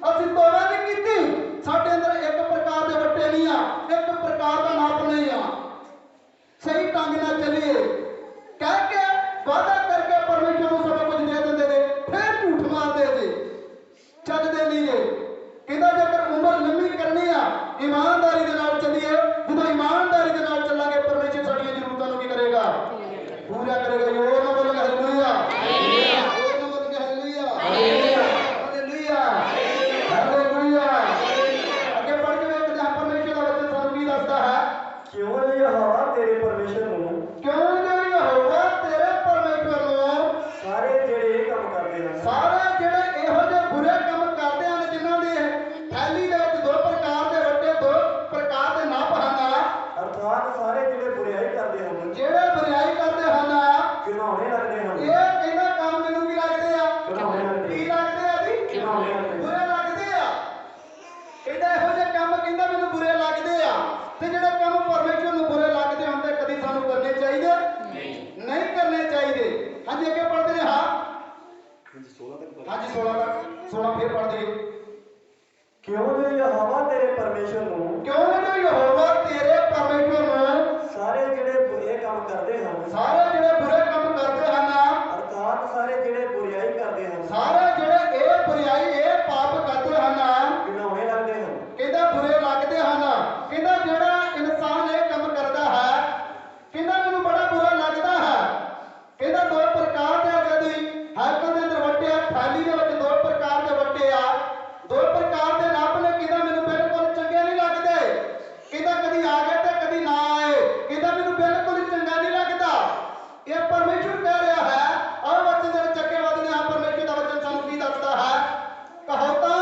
Speaker 1: ਅਸੀਂ ਤੋਬਾ ਨਹੀਂ ਕੀਤੀ ਸਾਡੇ ਅੰਦਰ ਇੱਕ ਪ੍ਰਕਾਰ ਦੇ ਵੱਟੇ ਨਹੀਂ ਆ ਇੱਕ ਪ੍ਰਕਾਰ ਦਾ ਨਾਪ ਨਹੀਂ ਆ ਸਹੀ ਢੰਗ ਨਾਲ ਚੱਲੀਏ ਕਹਿ ਕੇ ਵਾਅਦਾ ਕਰਕੇ ਪਰਮੇਸ਼ਰ ਨੂੰ ਸਭ ਕੁਝ ਦੇ ਦਿੰਦੇ ਨੇ ਫਿਰ ਝੂਠ ਮਾਰਦੇ ਜੇ ਚੱਲਦੇ ਨਹੀਂ ਜੇ ਕਹਿੰਦਾ ਜੇਕਰ ਉਮਰ ਲੰਮੀ ਕਰਨੀ ਆ ਇਮਾਨਦਾਰੀ ਦੇ ਨਾਲ ਚੱਲੀਏ ਜਦੋਂ ਇਮਾਨਦਾਰੀ ਦੇ ਨਾਲ ਚੱਲਾਂਗੇ ਪਰਮੇਸ਼ਰ ਸਾਡੀਆਂ ਜ਼ਰੂਰਤਾਂ ਨੂੰ ਕੀ ਕਰੇਗਾ ਪੂਰਾ ਕਰੇਗਾ ਹੋਰ ਨਾ ਬੋਲੋ ਹਾਲੇਲੂਇਆ ਹੋਰ ਨਾ ਬੋਲੋ ਹਾਲੇਲੂਇਆ ਹਾਲੇਲੂਇਆ ਹਾਲੇਲੂਇਆ ਅੱਗੇ ਪੜ੍ਹ ਕੇ ਵੇਖਦੇ ਹਾਂ ਪਰਮੇਸ਼ਰ ਦਾ ਵਚਨ ਸਾਨੂੰ ਕੀ ਦੱਸਦਾ ਹੈ
Speaker 3: ਕਿਉਂ ਨਹੀਂ ਹਵਾ ਤੇਰੇ ਪਰਮੇਸ਼ਰ ਨੂੰ
Speaker 1: ਕਿਉਂ ਨਹੀਂ ਹੋਊਗਾ ਤੇਰੇ ਪਰਮੇਸ਼ਰ ਨੂੰ
Speaker 3: ਸਾਰੇ ਜਿਹੜੇ ਇਹ ਕੰਮ ਕਰਦੇ ਹਨ
Speaker 1: ਸਾਰੇ ਜਿਹੜੇ ਇਹੋ ਜਿਹੇ ਬੁਰੇ ਕੰਮ ਕਰਦੇ ਹਨ ਜਿਨ੍ਹਾਂ ਦੇ ਥੈਲੀ ਦੇ ਵਿੱਚ ਦੋ ਪ੍ਰਕਾਰ ਦੇ ਵੱਡੇ ਦੋ ਪ੍ਰਕਾਰ ਦੇ ਨਾਪ ਹਨ
Speaker 3: ਅਰਥਾਤ ਸਾਰੇ ਜਿਹੜੇ ਬੁਰਾਈ ਕਰਦੇ ਹਨ
Speaker 1: ਜਿਹੜੇ ਬੁਰਾਈ ਕਰਦੇ ਹਨ
Speaker 3: ਘਿਨਾਉਣੇ ਲੱਗਦੇ ਹਨ
Speaker 1: ਇਹ ਕਹਿੰਦਾ ਕੰਮ ਮੈਨੂੰ ਕੀ ਲੱਗਦੇ ਆ
Speaker 3: ਘਿਨਾਉਣੇ ਲੱਗਦੇ
Speaker 1: ਕੀ ਲੱਗਦੇ ਆ ਜੀ
Speaker 3: ਘਿਨਾਉਣੇ ਲੱਗਦੇ
Speaker 1: ਬੁਰੇ ਲੱਗਦੇ ਆ ਕਹਿੰਦਾ ਇਹੋ ਜਿਹੇ ਕੰਮ ਕਹਿੰਦਾ ਮੈਨੂੰ ਬੁਰੇ ਲੱਗਦੇ ਆ ਤੇ ਜਿਹੜੇ ਕੰਮ ਪਰਮੇਸ਼ਰ ਨੂੰ ਬੁਰੇ ਲੱਗਦੇ ਹਨ ਤੇ ਕਦੀ ਸਾਨੂੰ ਕਰਨੇ ਚਾਹੀਦੇ ਨਹੀਂ ਕਰਨੇ ਚਾਹੀਦੇ ਹਾਂਜੀ ਅੱਗੇ ਪੜ੍ਹਦੇ ਨੇ ਹਾਂ ਹਾਂਜੀ 16 ਤੱਕ 16 ਫੇਰ ਪੜ੍ਹਦੇ
Speaker 3: क्यों जो यहोवा तेरे परमेश्वर ਨੂੰ
Speaker 1: क्यों जो यहोवा तेरे परमेश्वर ਨੂੰ
Speaker 3: ਸਾਰੇ ਜਿਹੜੇ ਬੁਰੇ ਕੰਮ ਕਰਦੇ ਹਨ
Speaker 1: ਸਾਰੇ ਜਿਹੜੇ ਬੁਰੇ ਕੰਮ ਕਰਦੇ ਹਨ
Speaker 3: ਅਰਥਾਤ ਸਾਰੇ ਜਿਹੜੇ ਬੁਰਾਈ ਕਰਦੇ ਹਨ
Speaker 1: ਸਾਰੇ ਜਿਹੜੇ ਇਹ ਬੁਰਾਈ ਇਹ ਪਾਪ ਕਰਦੇ ਹਨ
Speaker 3: ਘਿਨਾਉਣੇ ਲੱਗਦੇ ਹਨ
Speaker 1: ਕਹਿੰਦਾ ਬੁਰੇ ਲੱਗਦੇ ਹਨ ਕਹਿੰਦਾ ਜਿਹੜਾ ਇਨਸਾਨ ਇਹ ਕੰਮ ਕਰਦਾ ਹੈ ਕਹਿੰਦਾ ਮੈਨੂੰ ਬੜਾ ਬੁਰਾ ਲੱਗਦਾ ਹੈ ਕਹਿੰਦਾ ਦੋ ਪ੍ਰਕਾਰ ਦੇ ਜਦੀ ਹੈਕਲ ਦੇ ਅੰਦਰ ਵੱਟੇ ਆ ਥਾਲੀ ਦੇ ਵਿੱਚ ਦੋ ਪ੍ਰਕਾਰ ਦੇ ਵੱਟੇ ਆ ਦੋ ਪ੍ਰਕਾਰ ਦੇ ਨੱਪ ਨੇ ਕਹਿੰਦਾ ਮੈਨੂੰ ਬਿਲਕੁਲ ਚੰਗੇ ਨਹੀਂ ਲੱਗਦੇ ਕਹਿੰਦਾ ਕਦੀ ਆ ਗਏ ਤੇ ਕਦੀ ਨਾ ਆਏ ਕਹਿੰਦਾ ਮੈਨੂੰ ਬਿਲਕੁਲ ਹੀ ਚੰਗਾ ਨਹੀਂ ਲੱਗਦਾ ਇਹ ਪਰਮੇਸ਼ਰ ਕਹਿ ਰਿਹਾ ਹੈ ਆਹ ਵਚਨ ਦੇ ਵਿੱਚ ਅੱਗੇ ਵਧਦੇ ਹਾਂ ਪਰਮੇਸ਼ਰ ਦਾ ਵਚਨ ਸਾਨੂੰ ਕੀ ਦੱਸਦਾ ਹੈ ਕਹਾਵਤਾਂ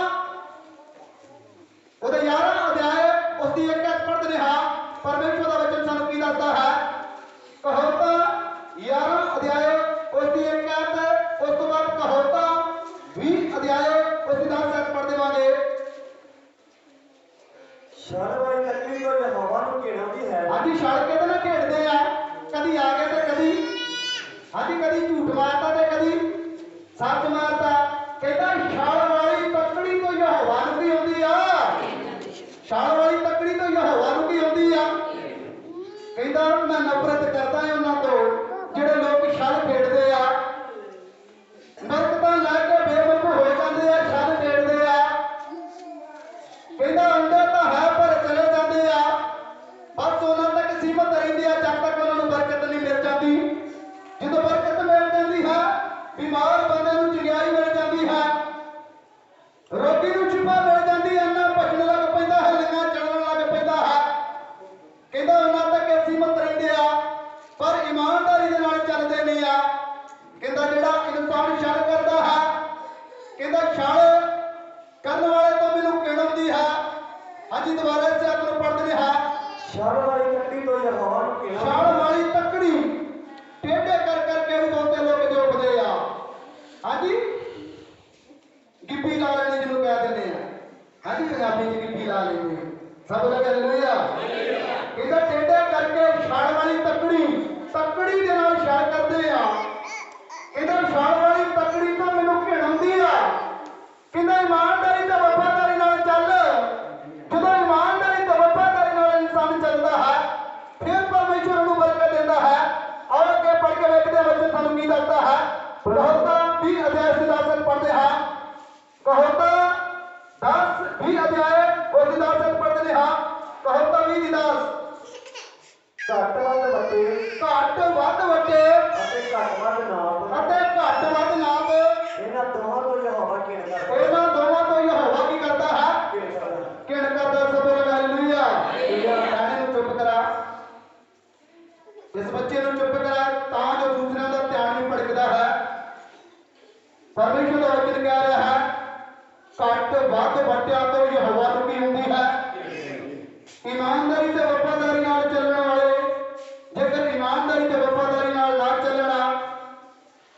Speaker 1: ਉਹਦੇ 11 ਅਧਿਆਏ ਉਸ ਦੀ ਇੱਕ ਅੱਖ ਪੜ੍ਹਦੇ ਹਾਂ ਪਰਮੇਸ਼ਰ ਦਾ ਵਚਨ ਸਾਨੂੰ ਕੀ ਦੱਸਦਾ ਹੈ ਕਹਾਵਤਾਂ 11 ਅਧਿਆਏ ਉਸ ਦੀ ਇੱਕ ਅੱਖ ਉਸ ਤੋਂ ਬਾਅਦ ਕਹਾਵਤਾਂ 20 ਅਧਿਆਏ ਉਸ ਦੀ 10 ਅੱਖ ਪੜ੍ਹ ਦੇਵਾਂਗੇ
Speaker 3: ਸ਼ਰ ਵਾਲੀ ਲੱਕੜੀ ਤੋਂ ਯਹੋਵਾ ਨੂੰ ਘਿਣਾਉਂਦੀ ਹੈ
Speaker 1: ਹਾਂਜੀ ਛੜ ਕੇ ਤਾਂ ਨਾ ਖੇਡਦੇ ਆ ਕਦੀ ਆ ਗਏ ਤੇ ਕਦੀ ਹਾਂਜੀ ਕਦੀ ਝੂਠ ਮਾਰਦਾ ਤੇ ਕਦੀ ਸੱਚ ਮਾਰਦਾ ਕਹਿੰਦਾ ਛੜ ਵਾਲੀ ਤੱਕੜੀ ਤੋਂ ਯਹੋਵਾ ਨੂੰ ਕੀ ਆਉਂਦੀ ਆ ਛੜ ਵਾਲੀ ਤੱਕੜੀ ਤੋਂ ਯਹੋਵਾ ਨੂੰ ਕੀ ਆਉਂਦੀ ਆ ਕਹਿੰਦਾ ਮੈਂ ਨਫ਼ਰਤ ਕਰਦਾ ਹਾਂ ਉਹਨਾਂ ਤੋਂ ਜਿਹੜੇ ਲੋਕ ਛੜ ਖੇਡਦੇ ਆ ਬਰਕਤਾਂ ਲੈ ਕੇ ਬੇਵਕੂਫ ਹੋ ਜਾਂਦੇ ਆ ਛੜ ਖੇਡਦੇ ਆ ਕਹਿੰਦਾ ਆਉਂਦੇ ਤਾਂ ਹੈ ਪਰ ਚਲੇ ਜਾਂਦੇ ਆ ਬਸ ਉਹਨਾਂ ਤੱਕ ਸੀਮਤ ਰਹਿੰਦੇ ਆ ਜਦ ਤੱਕ ਉਹਨਾਂ ਨੂੰ ਬਰਕਤ ਨਹੀਂ ਮਿਲ ਜਾਂਦੀ ਜਦੋਂ ਬਰਕਤ ਮਿਲ ਜਾਂਦੀ ਹੈ ਬਿਮਾਰ ਬੰਦੇ ਨੂੰ ਚੰਗਿਆਈ ਮਿਲ ਜਾਂਦੀ ਹੈ ਰੋਗੀ ਨੂੰ ਸ਼ਿਫਾ ਮਿਲ ਜਾਂਦੀ ਹੈ ਨਾ ਭੱਜਣ ਲੱਗ ਪੈਂਦਾ ਹੈ ਲੰਗਾ ਚੱਲਣ ਲੱਗ ਪੈਂਦਾ ਹੈ ਕਹਿੰਦਾ ਉਹਨਾਂ ਤੱਕ ਸੀਮਤ ਰਹਿੰਦੇ ਆ ਪਰ ਇਮਾਨਦਾਰੀ ਦੇ ਨਾਲ ਚੱਲਦੇ ਨਹੀਂ ਆ ਕਹਿੰਦਾ ਜਿਹੜਾ ਇਨਸਾਨ ਛਲ ਕਰਦਾ ਹੈ ਕਹਿੰਦਾ ਛਲ ਕਰਨ ਵਾਲੇ ਤੋਂ ਮੈਨੂੰ ਕਿਣ ਆਉਂਦੀ ਹੈ ਹਾਂਜੀ ਦੁਬਾਰਾ ਇਸੇ ਆਪ ਨੂੰ ਪੜ੍ਹਦੇ ਹਾਂ
Speaker 3: ਸ਼ਰ ਵਾਲੀ ਲੱਕੜੀ ਤੋਂ ਯਹੋਵਾ ਨੂੰ
Speaker 1: ਛਾਲ
Speaker 3: ਘਿਣਾਉਂਦੀ
Speaker 1: ਵਾਲੀ ਤੱਕੜੀ ਟੇਢੇ ਕਰ ਕਰਕੇ ਵੀ ਬਹੁਤੇ ਲੋਕ ਜੋੜਦੇ ਆ ਹਾਂਜੀ ਗਿੱਪੀ ਲਾ ਲੈਣੀ ਜਿਹਨੂੰ ਕਹਿ ਦਿੰਦੇ ਆ ਹਾਂਜੀ ਪੰਜਾਬੀ ਚ ਗਿੱਪੀ ਲਾ ਲੈਂਦੇ ਆ। ਸਭ ਲੋਕ ਹਾਲੇਲੂਇਆ ਇਹਦਾ ਟੇਢੇ ਕਰਕੇ ਛਾਲ ਵਾਲੀ ਤੱਕੜੀ ਦੇ ਨਾਲ ਛਾਲ ਕਰਦੇ ਆ ਇਹਦਾ ਛਾਲ ਵਾਲੀ ਤੱਕੜੀ ਤਾਂ ਮੈਨੂੰ ਘਿਣ ਆਉਂਦੀ ਆ ਕਹਿੰਦਾ ਇਮਾਨਦਾਰੀ ਤੇ ਵਫਾਦਾਰੀ ਨਾਲ ਚੱਲ ਜਦੋਂ ਇਮਾਨਦਾਰੀ ਤੇ ਵਫਾਦਾਰੀ ਨਾਲ ਇਨਸਾਨ ਚੱਲਦਾ ਹੈ ਫਿਰ ਪਰਮੇਸ਼ਰ ਨੂੰ ਬਰਕਤ ਦਿੰਦਾ ਹੈ ਆਓ ਅੱਗੇ ਪੜ੍ਹ ਕੇ ਵੇਖਦੇ ਹਾਂ ਬੱਚੇ ਸਾਨੂੰ ਕੀ ਦੱਸਦਾ ਹੈ ਕਹਾਵਤਾਂ 20 ਅਧਿਆਇ ਦੀ 10 ਪੜ੍ਹਦੇ ਹਾਂ ਕਹਾਵਤਾਂ 20 ਅਧਿਆਇ ਉਸ ਦੀ 10 ਪੜ੍ਹਦੇ ਹਾਂ ਕਹਾਵਤਾਂ 20 ਦੀ 10
Speaker 3: ਘੱਟ ਵੱਧ ਵੱਟੇ
Speaker 1: ਘੱਟ ਵੱਧ ਵੱਟੇ
Speaker 3: ਅਤੇ ਘੱਟ ਵੱਧ ਨਾਪ
Speaker 1: ਅਤੇ ਘੱਟ ਵੱਧ ਨਾਪ
Speaker 3: ਇਹਨਾਂ ਦੋਵਾਂ ਤੋਂ ਯਹੋਵਾ ਘਿਣ ਕਰਦਾ
Speaker 1: ਇਹਨਾਂ ਦੋਵਾਂ ਤੋਂ ਯਹੋਵਾ ਕੀ ਕਰਦਾ ਹੈ
Speaker 3: ਘਿਣ ਕਰਦਾ
Speaker 1: ਕਿਣ ਕਰਦਾ ਸਭ ਲੋਕ ਹਾਲੇਲੂਇਆ ਕਹਿਣੇ ਨੂੰ ਚੁੱਪ ਕਰਾ ਇਸ ਬੱਚੇ ਨੂੰ ਚੁੱਪ ਕਰਾ ਤਾਂ ਜੋ ਦੂਸਰਿਆਂ ਦਾ ਧਿਆਨ ਨਹੀਂ ਭਟਕਦਾ ਹੈ ਪਰਮੇਸ਼ਰ ਦਾ ਵਚਨ ਕਹਿ ਰਿਹਾ ਹੈ ਘੱਟ ਵੱਧ ਵੱਟਿਆ ਤੋਂ ਯਹੋਵਾ ਨੂੰ ਕੀ ਹੁੰਦੀ ਹੈ ਇਮਾਨਦਾਰੀ ਤੇ ਵਫਾਦਾਰੀ ਨਾਲ ਚੱਲਣ ਵਾਲੇ ਜੇਕਰ ਇਮਾਨਦਾਰੀ ਤੇ ਵਫਾਦਾਰੀ ਨਾਲ ਨਾ ਚੱਲਣਾ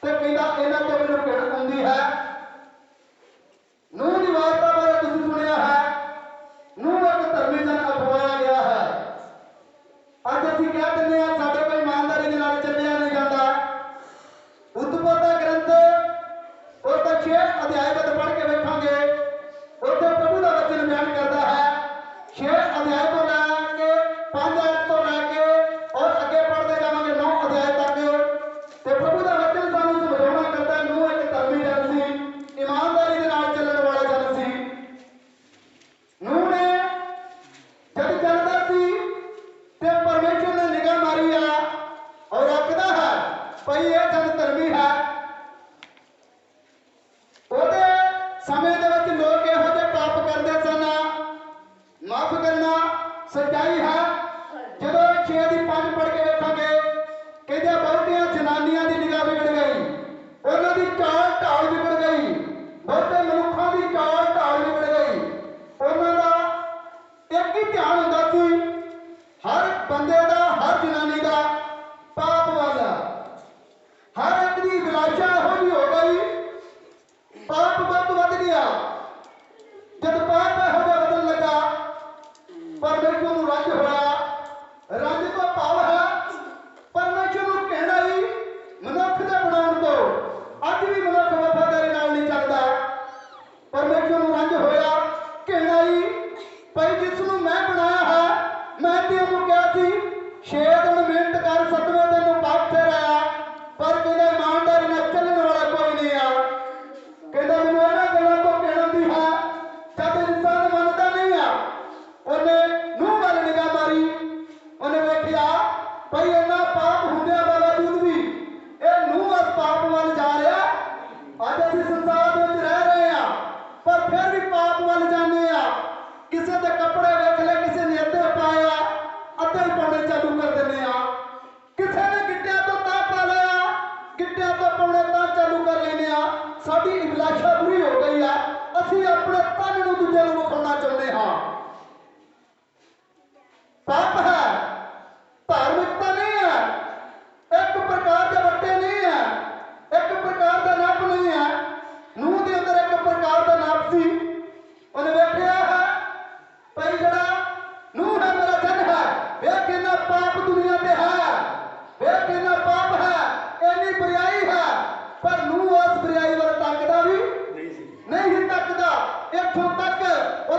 Speaker 1: ਤੇ ਕਹਿੰਦਾ ਇਹਨਾਂ ਤੋਂ ਮੈਨੂੰ ਕਿਣ ਹੁੰਦੀ ਹੈ ਨੂੰਹ ਦੀ ਵਾਰਤਾ ਬਾਰੇ ਤੁਸੀਂ ਸੁਣਿਆ ਹੈ ਨੂੰਹ ਇੱਕ ਧਰਮੀ ਜਨ ਅਖਵਾਇਆ ਗਿਆ ਹੈ ਅੱਜ ਅਸੀਂ ਕਹਿ ਦਿੰਦੇ ਹਾਂ ਸਾਡੇ ਕੋਲ ਇਮਾਨਦਾਰੀ ਦੇ ਨਾਲ ਚੱਲਿਆ ਨਹੀਂ ਜਾਂਦਾ ਉਤਪਤ ਦਾ ਗ੍ਰੰਥ ਉਹ ਤਾਂ 6 ਅਧਿਆਇ ਵਿੱਚ ਪੜ੍ਹ ਕੇ ਵੇਖਾਂਗੇ ਉੱਥੇ ਪ੍ਰਭੂ ਦਾ ਵਚਨ ਬਿਆਨ ਕਰਦਾ ਹੈ 6 ਅਧਿਆਇ ਤੋਂ ਲੈ ਕੇ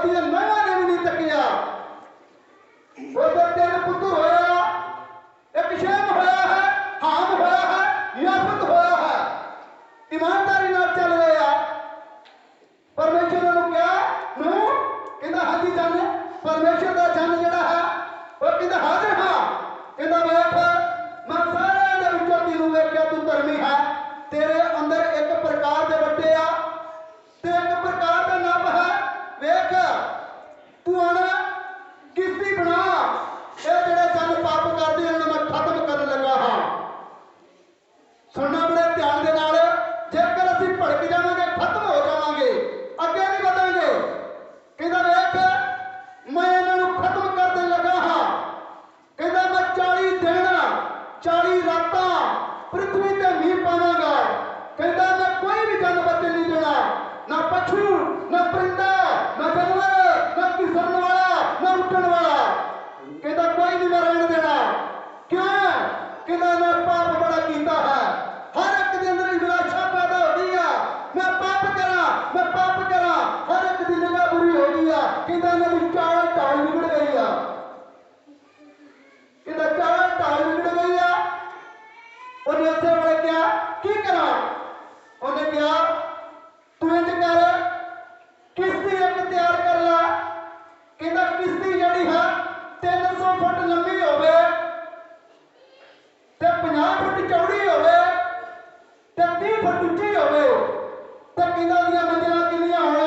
Speaker 1: ਉਹਦੀਆਂ ਨਹੁੰਆਂ ਨੇ ਵੀ ਨਹੀਂ ਤੱਕਿਆ। ਉਹਦੇ 3 ਪੁੱਤਰ ਹੋਇਆ, ਇੱਕ ਸ਼ੇਮ ਹੋਇਆ ਹੈ, ਹਾਮ ਹੋਇਆ ਹੈ, ਯਾਫਤ ਹੋਇਆ ਹੈ। ਈਮਾਨਦਾਰੀ ਨਾਲ ਚੱਲ ਰਹੇ ਆ। ਪਰਮੇਸ਼ਰ ਨੂੰ ਕਿਹਾ ਨੂੰ ਕਹਿੰਦਾ ਹਾਂਜੀ ਜਨ, ਪਰਮੇਸ਼ਰ ਦਾ ਜਨ ਜਿਹੜਾ ਹੈ ਉਹ ਕਹਿੰਦਾ ਹਾਜ਼ਰ ਹਾਂ। ਕਹਿੰਦਾ ਵੇਖ ਮੈਂ ਸਾਰਿਆਂ ਦੇ ਵਿੱਚੋਂ ਤੈਨੂੰ ਵੇਖਿਆ ਤੂੰ ਧਰਮੀ ਹੈ, ਤੇਰੇ ਅੰਦਰ ਇੱਕ ਪ੍ਰਕਾਰ ਦੇ ਵੱਟੇ ਆ ਤੇ ਇੱਕ ਪ੍ਰਕਾਰ ਦਾ ਨਭ ਹੈ। ਵੇਖ ਤੂੰ ਹੁਣ ਕਿਸ਼ਤੀ ਬਣਾ, ਇਹ ਜਿਹੜੇ ਜਨ ਪਾਪ ਕਰਦੇ ਇਹਨਾਂ ਨੂੰ ਮੈਂ ਖਤਮ ਕਰਨ ਲੱਗਾ ਹਾਂ। ਸੁਣਨਾ ਬੜੇ ਧਿਆਨ ਦੇ ਨਾਲ, ਜੇਕਰ ਅਸੀਂ ਭੜਕ ਜਾਵਾਂਗੇ ਖਤਮ ਹੋ ਜਾਵਾਂਗੇ, ਅੱਗੇ ਨਹੀਂ ਵਧਾਂਗੇ। ਕਹਿੰਦਾ ਵੇਖ ਮੈਂ ਇਹਨਾਂ ਨੂੰ ਖਤਮ ਕਰਨ ਲੱਗਾ ਹਾਂ। ਕਹਿੰਦਾ ਮੈਂ 40 ਦਿਨ 40 ਰਾਤਾਂ ਪ੍ਰithvi ਤੇ ਮੀਂਹ ਪਾਵਾਂਗਾ। ਕਹਿੰਦਾ ਮੈਂ ਕੋਈ ਵੀ ਜਨ ਬੱਚੇ ਨਹੀਂ ਦੇਣਾ, ਨਾ ਪਸ਼ੂ, ਨਾ ਪਰਿੰਦਾ, ਨਾ ਜਾਨਵਰ, ਨਾ ਕਿਸਰਨ ਵਾਲਾ, ਨਾ ਉੱਡਣ ਵਾਲਾ। ਕਹਿੰਦਾ ਕੋਈ ਨਹੀਂ ਮੈਂ ਰਹਿਣ ਦੇਣਾ। ਕਿਉਂ? ਕਹਿੰਦਾ ਮੈਂ ਪਾਪ ਬੜਾ ਕੀਤਾ ਹੈ, ਹਰ ਇੱਕ ਦੇ ਅੰਦਰ ਵਿਲਾਸ਼ਾ ਪੈਦਾ ਹੋ ਗਈ ਆ। ਮੈਂ ਪਾਪ ਕਰਾਂ, ਹਰ ਇੱਕ ਦੀ ਨਿਗਾਹ ਬੁਰੀ ਹੋ ਗਈ ਆ। ਕਹਿੰਦਾ ਇਹਨਾਂ ਦੀ ਚਾਲ ਢਾਲ ਵਿਗੜ ਗਈ ਆ। ਕਹਿੰਦਾ ਚਾਲ ਢਾਲ ਵਿਗੜ ਗਈ ਆ। ਉਹਨੇ ਉਸੇ ਵੇਲੇ ਕਿਹਾ ਕੀ ਕਰਾਂ? ਉਹਨੇ ਕਿਹਾ ਤੂੰ ਇੰਜ ਕਰ, ਕਿਸ਼ਤੀ ਇੱਕ ਤਿਆਰ ਕਰ ਲਾ। ਕਹਿੰਦਾ ਕਿਸ਼ਤੀ ਜਿਹੜੀ ਹੈ 300 ਫੁੱਟ ਲੰਬੀ ਹੋਵੇ ਤੇ 50 ਫੁੱਟ ਚੌੜੀ ਹੋਵੇ ਤੇ 30 ਫੁੱਟ ਉੱਚੀ ਹੋਵੇ। ਤੇ ਕਹਿੰਦਾ ਉਹਦੀਆਂ ਮੰਜ਼ਿਲਾਂ ਕਿੰਨੀਆਂ ਹੋਣਾ?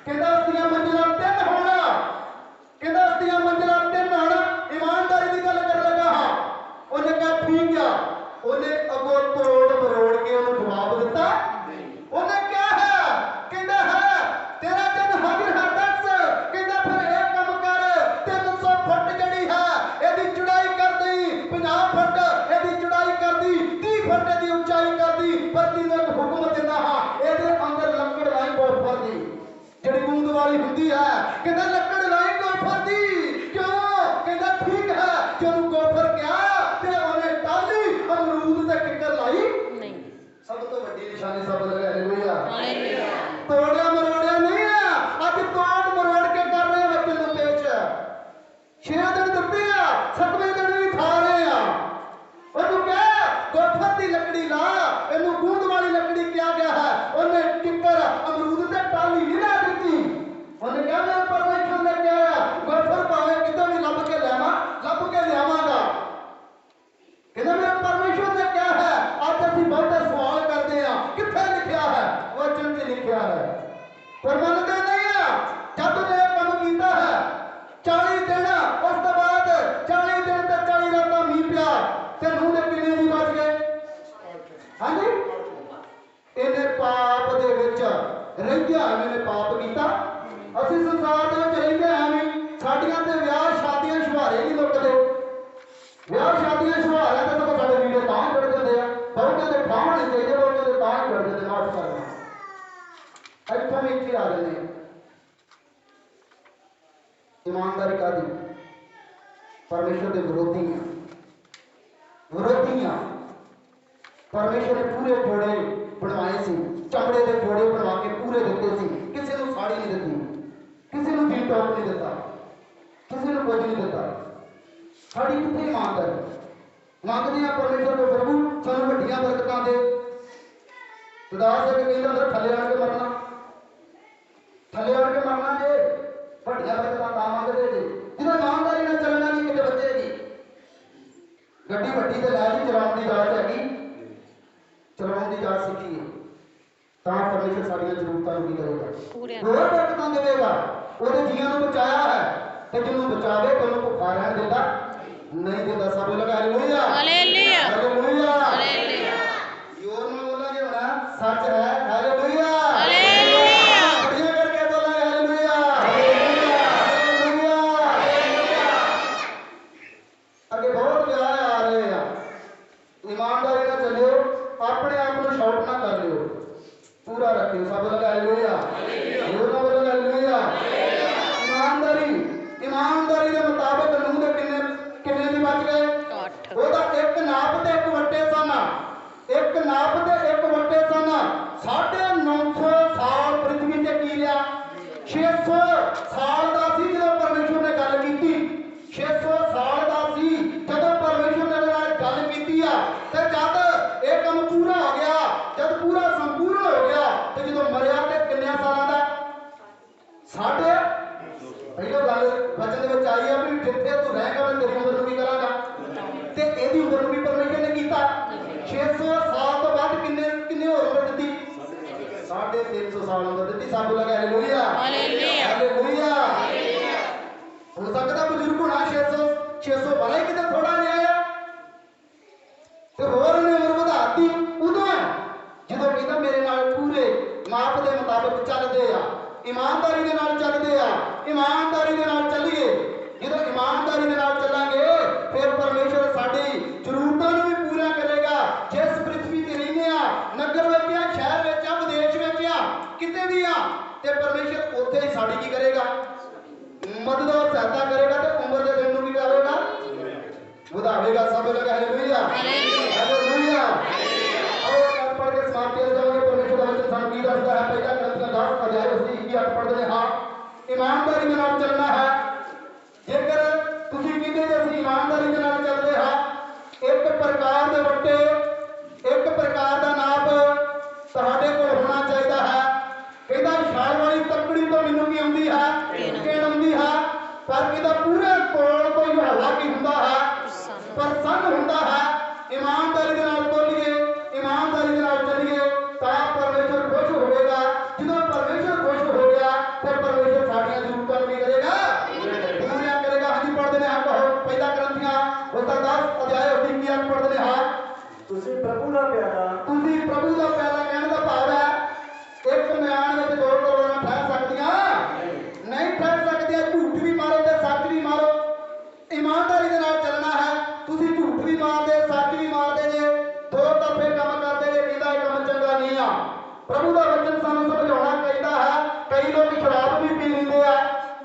Speaker 1: ਕਹਿੰਦਾ ਉਸਦੀਆਂ ਮੰਜ਼ਿਲਾਂ 3 ਹੋਣਾ। ਕਹਿੰਦਾ ਉਸਦੀਆਂ ਮੰਜ਼ਿਲਾਂ 3 ਹੋਣਾ। ਇਮਾਨਦਾਰੀ ਦੀ ਗੱਲ ਕਰਨ ਲੱਗਾ ਹਾਂ। ਉਹਨੇ ਕਿਹਾ ਠੀਕ ਆ। ਉਹਨੇ ਅੱਗੋਂ ਤੋੜ ਮਰੋੜ ਕੇ ਉਹਨੂੰ ਜਵਾਬ ਦਿੱਤਾ। ਉਹਨੇ ਕਿਹਾ ਹੈ, ਕਹਿੰਦਾ ਹੈ ਤੇਰਾ ਦਿਨ ਹਾਜ਼ਰ ਹੈ ਦੱਸ। ਕਹਿੰਦਾ ਫਿਰ ਇਹ ਕੰਮ ਕਰ, 300 ਫੁੱਟ ਜਿਹੜੀ ਹੈ ਇਹਦੀ ਚੜਾਈ ਕਰ ਦਈ, 50 ਫੁੱਟ ਇਹਦੀ ਚੜਾਈ ਕਰ ਦਈ, 30 ਫੁੱਟ ਇਹਦੀ ਉਚਾਈ ਕਰ ਦਈ। ਪਰ ਤੈਨੂੰ ਇੱਕ ਹੁਕਮ ਦਿੰਦਾ ਹਾਂ, ਇਹਦੇ ਅੰਦਰ ਲੱਕੜ ਲਾਈ ਗੋਫਰ ਦੀ, ਜਿਹੜੀ ਗੂੰਦ ਵਾਲੀ ਹੁੰਦੀ ਹੈ। ਕਹਿੰਦਾ ਲੱਕੜ ਲਾਈ ਗੋਫਰ ਦੀ। ਕਿਉਂ? ਕਹਿੰਦਾ ਠੀਕ ਹੈ। ਜਦੋਂ ਗੋਫਰ ਕਿਹਾ ਤੇ ਉਹਨੇ ਟਾਲੀ ਅਮਰੂਦ ਤੇ ਕਿੱਕਰ ਲਾਈ ਨਹੀਂ। ਸਭ ਤੋਂ ਵੱਡੀ ਨਿਸ਼ਾਨੀ ਸਭ ਲਗਾ ਹਾਲੇਲੂਇਆ। ਤੋੜਿਆ ਮਰੋੜਿਆ ਨਹੀਂ ਆ, ਅੱਜ ਤੋੜ ਮਰੋੜ ਕੇ ਕਰ ਰਹੇ ਬੱਚੇ ਨੂੰ ਪੇਸ਼। 6 ਦਿਨ ਦਿੱਤੇ ਆ, 7ਵੇਂ ਦਿਨ ਵੀ ਖਾ ਰਹੇ ਆ। ਉਹਨੂੰ ਕਿਹਾ ਗੋਫਰ ਦੀ ਲੱਕੜੀ ਲਾ, ਇਹਨੂੰ ਗੂੰਦ ਵਾਲੀ ਲੱਕੜੀ ਕਿਹਾ ਗਿਆ ਹੈ। ਉਹਨੇ ਕਿੱਕਰ ਅਮਰੂਦ ਤੇ ਟਾਲੀ ਨਹੀਂ ਲਾ ਦਿੱਤੀ। ਉਹਨੇ ਕਿਹਾ ਮੈਂ ਪਰਮੇਸ਼ਰ ਨੇ ਕਿਹਾ ਗੋਫਰ ਭਾਵੇਂ ਕਿਤੋਂ ਵੀ ਲੱਭ ਕੇ ਲਿਆਵਾਂਗਾ। ਕਹਿੰਦਾ ਮੇਰੇ ਪਰਮੇਸ਼ਰ ਨੇ ਕਿਹਾ ਹੈ। ਅੱਜ ਅਸੀਂ ਬਹੁਤੇ ਸਵਾਲ ਕਰਦੇ ਆ ਕਿੱਥੇ ਲਿਖਿਆ ਹੈ? ਵਚਨ 'ਚ ਲਿਖਿਆ ਹੈ, ਪਰ ਮੰਨਦੇ ਨਹੀਂ ਆ। ਜਦ ਨੇ ਇਹ ਕੰਮ ਕੀਤਾ ਹੈ 40 ਦਿਨ, ਉਸ ਤੋਂ ਬਾਅਦ 40 ਦਿਨ ਤੇ 40 ਰਾਤਾਂ ਮੀਂਹ ਪਿਆ ਤੇ ਨੂੰਹ ਦੇ ਕਿੰਨੇ ਦੀ ਬਚ ਗਏ? ਹਾਂਜੀ, ਇਹਨੇ ਪਾਪ ਦੇ ਵਿੱਚ ਰਹਿੰਦਿਆਂ ਇਹਨੇ ਪਾਪ ਕੀਤਾ। ਅਸੀਂ ਸੰਸਾਰ ਦੇ ਵਿੱਚ ਰਹਿੰਦੇ ਐਵੇਂ, ਸਾਡੀਆਂ ਤੇ ਵਿਆਹ ਸ਼ਾਦੀਆਂ ਸ਼ੁਹਾਰੇ ਨਹੀਂ ਮੁੱਕਦੇ। ਵਿਆਹ ਸ਼ਾਦੀਆਂ ਸ਼ੁਹਾਰਿਆਂ ਤੇ ਸਗੋਂ ਸਾਡੇ ਵੀਡੀਓ ਤਾਂ ਚੜ ਜਾਂਦੇ ਆ। ਬਹੁਤੇ ਦੇ ਠਾਹ ਨਹੀਂ ਚਾਹੀਦੇ, ਬਹੁਤੇ ਦੇ ਤਾਂ ਹੀ ਚੜ ਜਾਂਦੇ। ਮਾਫ ਕਰਨਾ, ਇੱਥੋਂ ਵੀ ਇੱਥੇ ਆ ਜਾਂਦੇ। ਈਮਾਨਦਾਰੀ ਕਾਦੀ? ਪਰਮੇਸ਼ਰ ਦੇ ਵਿਰੋਧੀ ਆ। ਪਰਮੇਸ਼ਰ ਨੇ ਪੂਰੇ ਜੋੜੇ ਬਣਵਾਏ ਸੀ, ਚਮੜੇ ਦੇ ਜੋੜੇ ਬਣਵਾ ਕੇ ਪੂਰੇ ਦਿੱਤੇ ਸੀ। ਕਿਸੇ ਨੂੰ ਸਾੜੀ ਨਹੀਂ ਦਿੱਤੀ, ਕਿਸੇ ਨੂੰ ਵੀ ਟੌਪ ਨਹੀਂ ਦਿੱਤਾ, ਕਿਸੇ ਨੂੰ ਕੁਝ ਨਹੀਂ ਦਿੱਤਾ। ਸਾਡੀ ਕਿੱਥੇ ਇਮਾਨਦਾਰੀ? ਮੰਗਦੇ ਆ ਪਰਮੇਸ਼ਰ ਤੋਂ ਪ੍ਰਭੂ ਸਾਨੂੰ ਵੱਡੀਆਂ ਬਰਕਤਾਂ ਦੇ। ਖੁਦਾ ਸੇ ਕਹਿੰਦਾ ਅੰਦਰ ਥੱਲੇ ਆਣ ਕੇ ਮਰਨਾ, ਥੱਲੇ ਆਣ ਕੇ ਮਰਨਾ ਜੇ ਵੱਡੀਆਂ ਬਰਕਤਾਂ ਤਾਂ ਮੰਗਦੇ ਜੇ। ਜਦੋਂ ਇਮਾਨਦਾਰੀ ਨਾਲ ਚੱਲਣਾ ਨਹੀਂ ਕਿਤੇ ਬਚੇਗੀ। ਗੱਡੀ ਵੱਡੀ ਤੇ ਲੈ ਜੀ, ਚਲਾਉਣ ਦੀ ਜਾਚ ਹੈਗੀ, ਚਲਾਉਣ ਦੀ ਜਾਚ ਸਿੱਖੀਏ ਤਾਂ ਪਰਮੇਸ਼ਰ ਸਾਡੀਆਂ ਜ਼ਰੂਰਤਾਂ ਨੂੰ ਕੀ ਕਰੇਗਾ? ਹੋਰ ਬਰਕਤਾਂ ਦੇਵੇਗਾ। ਉਹਦੇ ਜੀਆਂ ਨੂੰ ਬਚਾਇਆ ਹੈ ਤੇ ਜਿਹਨੂੰ ਬਚਾਵੇ ਤੇ ਉਹਨੂੰ ਭੁੱਖਾ ਰਹਿਣ ਦਿੰਦਾ ਨਹੀਂ ਦਿੰਦਾ। ਸਭ ਲੋਕ ਹਾਲੇਲੂਇਆ, ਹਾਲੇਲੂਇਆ, ਹਾਲੇਲੂਇਆ, ਹਾਲੇਲੂਇਆ। ਯੋਰ ਨਾਲ ਬੋਲਾਂਗੇ ਹੁਣ ਸੱਚ ਹੈ। Hallelujah, hallelujah. ਬੜੀਆਂ ਕਰਕੇ ਬੋਲਾਂਗੇ ਹਾਲੇਲੂਇਆ, ਹਾਲੇਲੂਇਆ, ਹਾਲੇਲੂਇਆ। ਅੱਗੇ ਬਹੁਤ ਵਿਆਹ ਆ ਰਹੇ ਆ। ਇਮਾਨਦਾਰੀ ਨਾਲ ਚੱਲਿਓ, ਆਪਣੇ ਆਪ ਨੂੰ ਸ਼ਾਰਟ ਨਾ ਕਰ ਲਿਓ, ਪੂਰਾ ਰੱਖਿਓ। ਸਭ ਲੋਕ ਹਾਲੇਲੂਇਆ, ਯੋਰ ਨਾਲ ਬੋਲਾਂਗੇ ਹਾਲੇਲੂਇਆ। ਇਮਾਨਦਾਰੀ ਦੇ ਮੁਤਾਬਕ ਨੂੰਹ ਦੇ ਕਿੰਨੇ ਦੀ ਬਚ ਗਏ? 8। ਉਹਦਾ ਇੱਕ ਨਾਪ ਤੇ ਇੱਕ ਵੱਟੇ ਸਨ, ਇੱਕ ਨਾਪ ਤੇ ਇੱਕ ਵੱਟੇ ਸਨ। 600 ਸਾਲ ਦਾ ਸੀ ਜਦੋਂ ਪਰਮੇਸ਼ਵਰ ਨੇ ਗੱਲ ਕੀਤੀ 600 ਸਾਲ ਦਾ ਸੀ ਜਦੋਂ ਪਰਮੇਸ਼ਵਰ ਨੇ ਨਾਲ ਗੱਲ ਕੀਤੀ ਆ ਤੇ ਜਦ ਇਹ ਕੰਮ ਪੂਰਾ ਹੋ ਗਿਆ ਜਦ ਪੂਰਾ ਸੰਪੂਰਨ ਹੋ ਗਿਆ ਤੇ ਜਦੋਂ ਮਰਿਆ ਤੇ ਕਿੰਨੇ ਸਾਲਾਂ ਦਾ ਸਾਡੇ ਪਹਿਲਾਂ ਗੱਲ ਵਚਨ ਦੇ ਵਿੱਚ ਆਈ ਆ ਵੀ ਜਿੱਥੇ ਤੂੰ ਰਹੇਗਾ ਮੈਂ ਤੇਰੀ ਉਮਰ ਨੂੰ ਵੀ ਕਰਾਂਗਾ ਤੇ ਇਹਦੀ ਉਮਰ ਨੂੰ ਵੀ ਪਰਮੇਸ਼ਵਰ ਨੇ ਕੀਤਾ 600 ਸਾਲ ਤੋਂ ਬਾਅਦ ਕਿੰਨੇ ਕਿੰਨੇ ਹੋਰ ਉਮਰ ਦਿੱਤੀ 350 ਸਾਲ ਉਮਰ ਦਿੱਤੀ ਸਭ ਲਗਾ ਹਾਲੇਲੂਇਆ ਹਾਲੇਲੂਇਆ ਹੋ ਸਕਦਾ ਬਜ਼ੁਰਗ ਹੋਣਾ 600 ਬੜਾ ਹੀ ਕਿਤੇ ਥੋੜਾ ਨਹੀਂ ਆਇਆ ਤੇ ਹੋਰ ਨੇ ਉਮਰ ਵਧਾਤੀ ਉਦੋਂ ਜਦੋਂ ਕਹਿੰਦਾ ਮੇਰੇ ਨਾਲ ਪੂਰੇ ਮਾਪ ਦੇ ਮੁਤਾਬਕ ਚੱਲਦੇ ਆ ਇਮਾਨਦਾਰੀ ਦੇ ਨਾਲ ਚੱਲਦੇ ਆ ਇਮਾਨਦਾਰੀ ਦੇ ਨਾਲ ਚੱਲੀਏ ਜਦੋਂ ਇਮਾਨਦਾਰੀ ਦੇ ਨਾਲ ਚੱਲਾਂਗੇ ਫਿਰ ਪਰਮੇਸ਼ਵਰ ਸਾਡੀ ਜ਼ਰੂਰਤਾਂ ਨੂੰ ਵੀ ਪੂਰਾ ਕਰੇਗਾ ਜਿਸ ਪ੍ਰਿਥਵੀ ਤੇ ਰਹਿੰਦੇ ਆ ਨਗਰ ਵਿੱਚ ਆ ਸ਼ਹਿਰ ਵਿੱਚ ਆ ਵਿਦੇਸ਼ ਵਿੱਚ ਆ ਕਿਤੇ ਵੀ ਆ ਤੇ ਪਰਮੇਸ਼ਵਰ ਉੱਥੇ ਹੀ ਸਾਡੀ ਕੀ ਕਰੇਗਾ ਮਦਦ ਔਰ ਸਹਾਇਤਾ ਕਰੇਗਾ ਤੇ ਉਮਰ ਦੇ ਦਿਨ ਨੂੰ ਵੀ ਕਹੇਗਾ ਵਧਾਵੇਗਾ ਸਭ ਲੋਕ ਹਾਲੇਲੂਇਆ ਹਾਲੇਲੂਇਆ ਆਓ ਪੜ੍ਹ ਕੇ ਸਮਾਪਤੀ ਹੋ ਜਾਵਾਂਗੇ ਪਰਮੇਸ਼ਵਰ ਦਾ ਵਚਨ ਸਾਨੂੰ ਕੀ ਦੱਸਦਾ ਹੈ ਪਹਿਲਾ ਕਰੰਥੀਆਂ 10 ਅਧਿਆਇ ਉਸ ਦੀ 21 ਪੜ੍ਹਦੇ ਨੇ ਹਾਂ ਇਮਾਨਦਾਰੀ ਦੇ ਨਾਲ ਚੱਲਣਾ ਹੈ ਜੇਕਰ ਤੁਸੀਂ ਕਹਿੰਦੇ ਜੇ ਅਸੀਂ ਇਮਾਨਦਾਰੀ ਦੇ ਨਾਲ ਚੱਲਦੇ ਹਾਂ ਇੱਕ ਪ੍ਰਕਾਰ ਦੇ ਵੱਟੇ ਇੱਕ ਪ੍ਰਕਾਰ ਦਾ ਨਾਪ ਤੁਹਾਡੇ ਕੋਲ ਹੋਣਾ ਚਾਹੀਦਾ ਹੈ ਕਹਿੰਦਾ ਛਾਲ ਵਾਲੀ ਤੱਕੜੀ ਤੋਂ ਮੈਨੂੰ ਕੀ ਆਉਂਦੀ ਹੈ ਕਿਹੜ ਆਉਂਦੀ ਹੈ ਪਰ ਕਹਿੰਦਾ ਪੂਰੇ ਕੋਲ ਕੋਈ ਹਵਾ ਕੀ ਹੁੰਦਾ ਹੈ ਪਰ ਸੰਗ ਹੁੰਦਾ ਹੈ ਇਮਾਨਦਾਰੀ ਦੇ ਨਾਲ ਬੋਲੀਏ ਇਮਾਨਦਾਰੀ ਦੇ ਨਾਲ ਚੱਲੀਏ ਤਾਂ ਪਰਮੇਸ਼ਵਰ ਖੁਸ਼ ਹੋਵੇਗਾ ਜਦੋਂ ਪਰਮੇਸ਼ਵਰ ਖੁਸ਼ ਹੋ ਗਿਆ ਫਿਰ ਪਰਮੇਸ਼ਵਰ ਸਾਡੀਆਂ ਜ਼ਰੂਰਤਾਂ ਨੂੰ ਕੀ ਕਰੇਗਾ ਪੂਰੀਆਂ ਕਰੇਗਾ ਹਾਂਜੀ ਪੜ੍ਹਦੇ ਨੇ ਹਾਂ ਕਹੋ ਪਹਿਲਾ ਕਰੰਥੀਆਂ ਉਸ ਦਾ 10 ਅਧਿਆਇ ਉਸ ਦੀ 21 ਪੜ੍ਹਦੇ ਨੇ ਹਾਂ
Speaker 3: ਤੁਸੀਂ ਪ੍ਰਭੂ ਦਾ ਪਿਆਰਾ
Speaker 1: ਕਹਿਣ ਦਾ ਭਾਵ ਹੈ ਇੱਕ ਮਿਆਨ ਵਿੱਚ ਦੋ ਕਲੋੜਾਂ ਠਹਿਰ ਸਕਦੀਆਂ ਨਹੀਂ ਠਹਿਰ ਸਕਦੀਆਂ ਝੂਠ ਵੀ ਮਾਰੋ ਤੇ ਸੱਚ ਵੀ ਮਾਰੋ ਇਮਾਨਦਾਰੀ ਦੇ ਨਾਲ ਚੱਲਣਾ ਹੈ ਤੁਸੀਂ ਝੂਠ ਵੀ ਮਾਰਦੇ ਸੱਚ ਵੀ ਮਾਰਦੇ ਜੇ ਦੋ ਤਰਫੇ ਕੰਮ ਕਰਦੇ ਜੇ ਕਹਿੰਦਾ ਇਹ ਕੰਮ ਚੰਗਾ ਨਹੀਂ ਆ ਪ੍ਰਭੂ ਦਾ ਵਚਨ ਸਾਨੂੰ ਸਮਝਾਉਣਾ ਚਾਹੀਦਾ ਹੈ ਕਈ ਲੋਕ ਸ਼ਰਾਬ ਵੀ ਪੀ ਲੈਂਦੇ ਆ